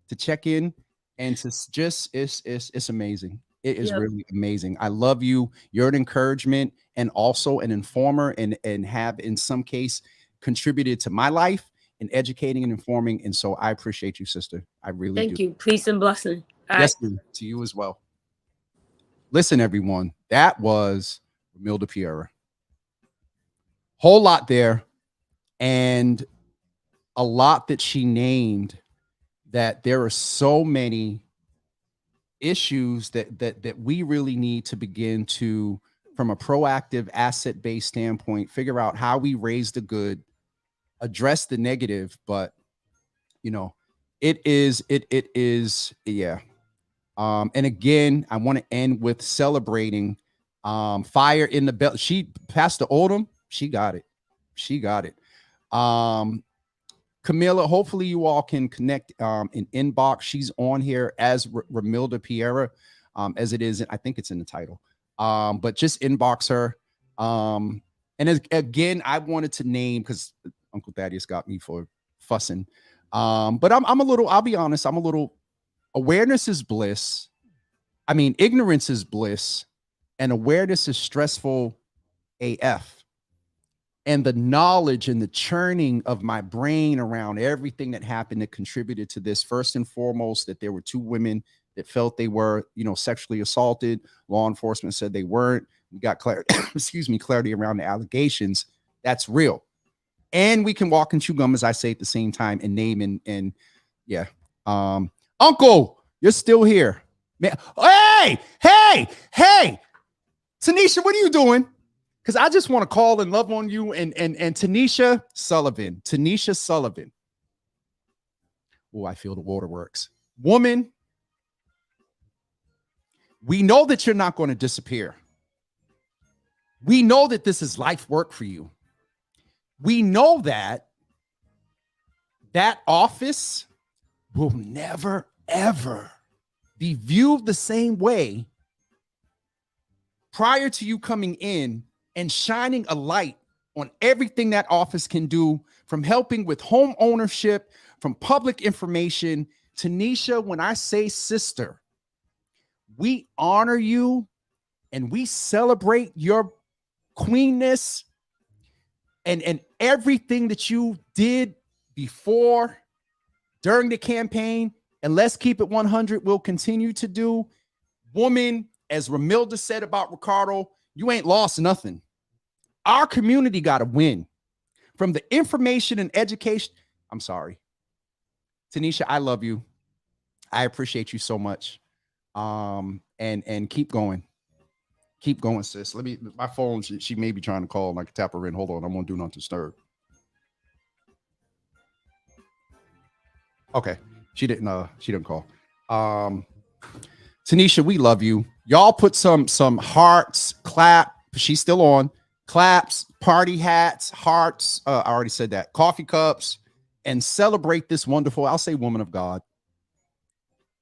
to check in, and to just it's amazing. It is really amazing. I love you. You're an encouragement and also an informer, and have in some case contributed to my life in educating and informing. And so I appreciate you, sister. I really do. Thank you. Peace and blessing. Yes, to you as well. Listen, everyone, that was Ramilda Piera. Whole lot there, and a lot that she named, that there are so many issues that we really need to begin to, from a proactive asset-based standpoint, figure out how we raise the good, address the negative. But it is and again, I want to end with celebrating fire in the belt. Pastor Oldham, she got it. Camilla, hopefully you all can connect in inbox. She's on here as Ramilda Piera, as it is. I think it's in the title. But just inbox her. And again, I wanted to name, because Uncle Thaddeus got me for fussing. But I'm a little, I'll be honest, I'm a little, awareness is bliss. I mean, ignorance is bliss, and awareness is stressful AF. And the knowledge and the churning of my brain around everything that happened that contributed to this, first and foremost, that there were 2 women that felt they were, sexually assaulted. Law enforcement said they weren't. We got clarity, clarity around the allegations. That's real. And we can walk and chew gum, as I say, at the same time, and name and yeah. Uncle, you're still here. Man, hey, Tanisha, what are you doing? Because I just want to call and love on you and Tanisha Sullivan. Oh, I feel the waterworks. Woman, we know that you're not going to disappear. We know that this is life work for you. We know that office will never, ever be viewed the same way prior to you coming in and shining a light on everything that office can do, from helping with home ownership, from public information. Tanisha, when I say sister, we honor you and we celebrate your queenness and everything that you did before, during the campaign, and let's keep it 100, we'll continue to do. Woman, as Ramilda said about Ricardo, you ain't lost nothing. Our community got to win from the information and education. I'm sorry. Tanisha, I love you. I appreciate you so much. And keep going. Keep going, sis. My phone, she may be trying to call, and I can tap her in. Hold on. I'm going to do not disturb. Okay. She didn't call. Tanisha, we love you. Y'all put some hearts, clap. She's still on. Claps, party hats, hearts. I already said that. Coffee cups, and celebrate this wonderful, I'll say, woman of God.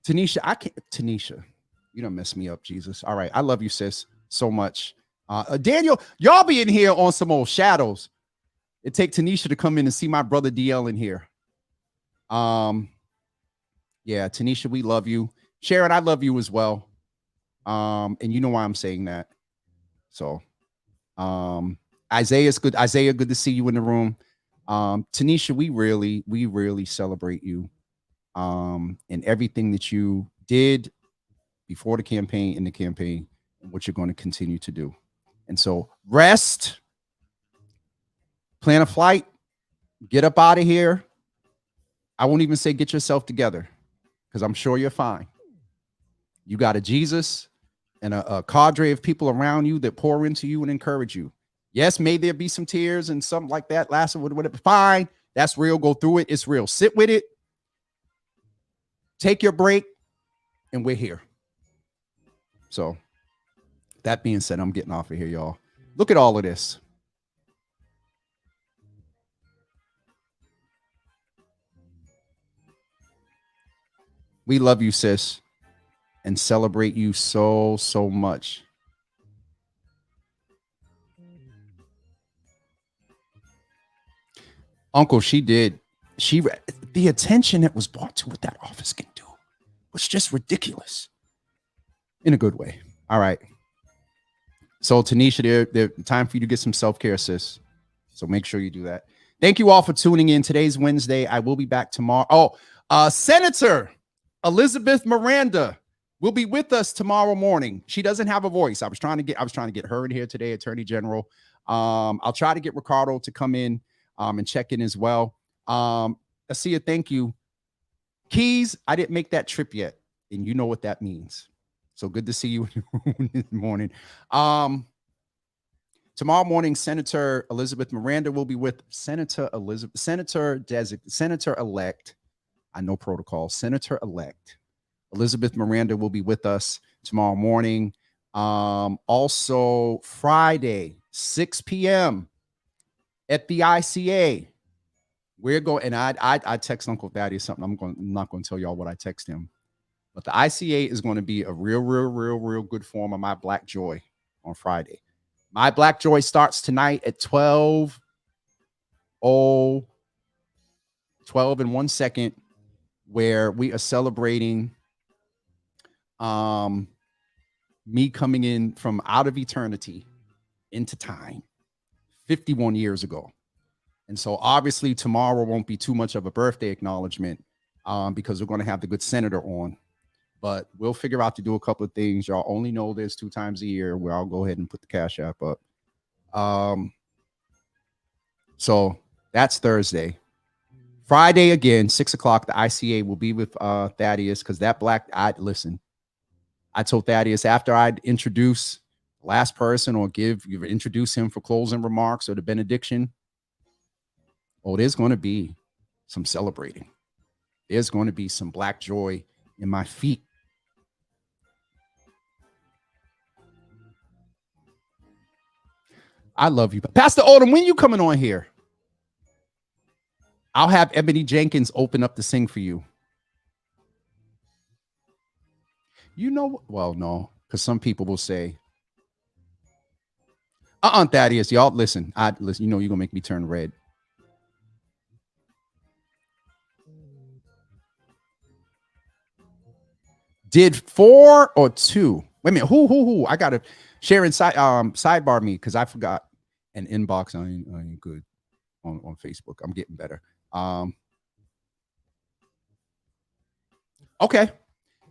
Tanisha, Tanisha, you don't mess me up, Jesus. All right. I love you, sis, so much. Daniel, y'all be in here on some old shadows. It take Tanisha to come in and see my brother DL in here. Yeah, Tanisha, we love you. Sharon, I love you as well. And you know why I'm saying that. So Isaiah's good. Isaiah, good to see you in the room. Tanisha, we really celebrate you and everything that you did before the campaign, in the campaign, and what you're going to continue to do. And so rest, plan a flight, get up out of here. I won't even say get yourself together, because I'm sure you're fine. You got a Jesus and a cadre of people around you that pour into you and encourage you. Yes, may there be some tears and something like that. Last of whatever, fine. That's real. Go through it. It's real. Sit with it. Take your break, and we're here. So that being said, I'm getting off of here, y'all. Look at all of this. We love you, sis, and celebrate you so much. Uncle, the attention that was brought to what that office can do was just ridiculous in a good way. All right. So Tanisha, there time for you to get some self-care, sis. So make sure you do that. Thank you all for tuning in. Today's Wednesday. I will be back tomorrow. Senator Elizabeth Miranda will be with us tomorrow morning. She doesn't have a voice. I was trying to get her in here today, Attorney General. I'll try to get Ricardo to come in and check in as well. Asia, thank you. Keys, I didn't make that trip yet, and you know what that means. So good to see you in the morning. Tomorrow morning, Senator Elizabeth Miranda will be with Senator-elect. I know protocol. Senator-elect Elizabeth Miranda will be with us tomorrow morning. Also Friday, 6 p.m. at the ICA. We're going, and I text Uncle Thaddeus something. I'm not going to tell y'all what I text him. But the ICA is going to be a real good form of my Black Joy on Friday. My Black Joy starts tonight at 12 and 1 second, where we are celebrating me coming in from out of eternity into time 51 years ago. And so obviously tomorrow won't be too much of a birthday acknowledgement because we're going to have the good senator on. But we'll figure out to do a couple of things. Y'all only know this 2 times a year where I'll go ahead and put the Cash App up. So that's Thursday. Friday, again, 6 o'clock, the ICA will be with Thaddeus, because that listen, I told Thaddeus after I'd introduce the last person or introduce him for closing remarks or the benediction, there's going to be some celebrating. There's going to be some Black Joy in my feet. I love you. Pastor Odom, when you coming on here? I'll have Ebony Jenkins open up to sing for you. You know, well, no, because some people will say, Thaddeus, y'all listen. You know, you're going to make me turn red. Did 4 or 2? Wait a minute. Who? I got to share inside sidebar me, because I forgot an inbox. I ain't good on Facebook. I'm getting better. Okay.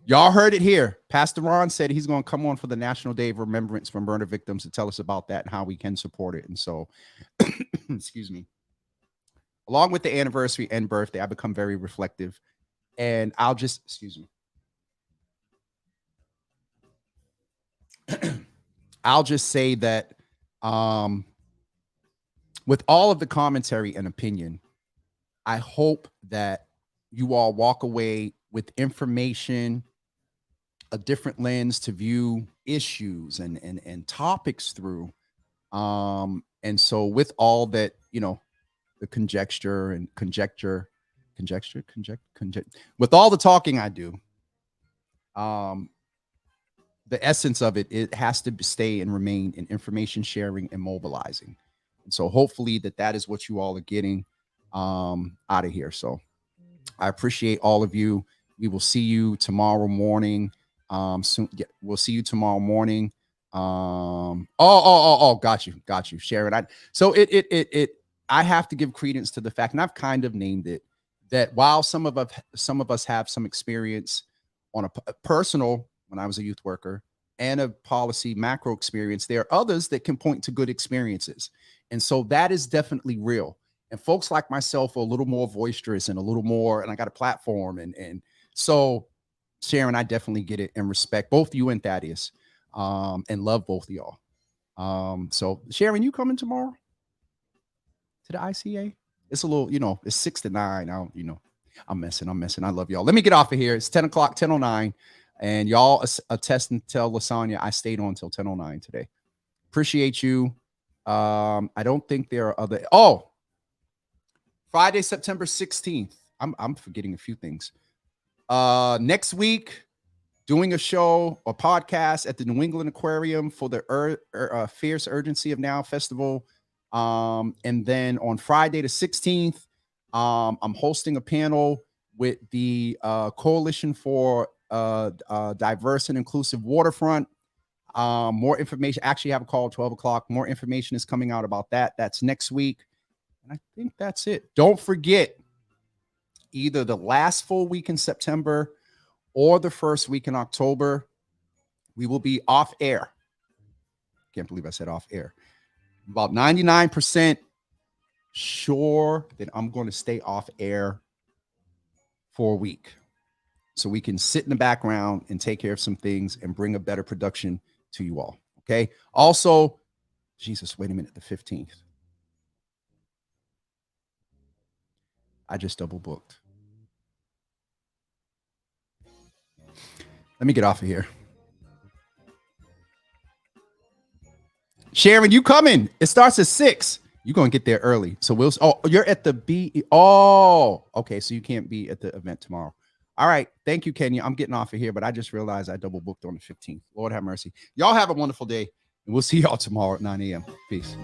Y'all heard it here. Pastor Ron said he's going to come on for the National Day of Remembrance for Murder Victims to tell us about that and how we can support it. And so, excuse me, along with the anniversary and birthday, I become very reflective. And I'll just, excuse me. I'll just say that with all of the commentary and opinion, I hope that you all walk away with information, a different lens to view issues and topics through. And so with all that, the conjecture, with all the talking I do, the essence of it has to stay and remain in information sharing and mobilizing. And so hopefully that is what you all are getting out of here. So I appreciate all of you. We will see you tomorrow morning. Soon, yeah, we'll see you tomorrow morning. Got you, Sharon. I have to give credence to the fact, and I've kind of named it, that while some of us have some experience on a personal, when I was a youth worker, and a policy macro experience, there are others that can point to good experiences. And so that is definitely real. And folks like myself are a little more boisterous and a little more, and I got a platform. And so, Sharon, I definitely get it and respect both you and Thaddeus, and love both of y'all. So Sharon, you coming tomorrow to the ICA? It's a little, it's 6 to 9. I'm messing. I love y'all. Let me get off of here. It's 10 o'clock, 10:09. And y'all attest and tell Lasagna I stayed on until 10:09 today. Appreciate you. I don't think there are other. Friday, September 16th. I'm forgetting a few things. Next week, doing a show or podcast at the New England Aquarium for the Fierce Urgency of Now Festival. And then on Friday the 16th, I'm hosting a panel with the Coalition for Diverse and Inclusive Waterfront. More information. Actually, I have a call at 12 o'clock. More information is coming out about that. That's next week. And I think that's it. Don't forget, either the last full week in September or the first week in October, we will be off air. Can't believe I said off air. About 99% sure that I'm going to stay off air for a week, so we can sit in the background and take care of some things and bring a better production to you all. Okay. Also, Jesus, wait a minute. The 15th. I just double booked. Let me get off of here. Sharon, you coming? It starts at 6. You're going to get there early. So you're at the B. Oh, okay. So you can't be at the event tomorrow. All right. Thank you, Kenya. I'm getting off of here, but I just realized I double booked on the 15th. Lord have mercy. Y'all have a wonderful day, and we'll see y'all tomorrow at 9 a.m. Peace.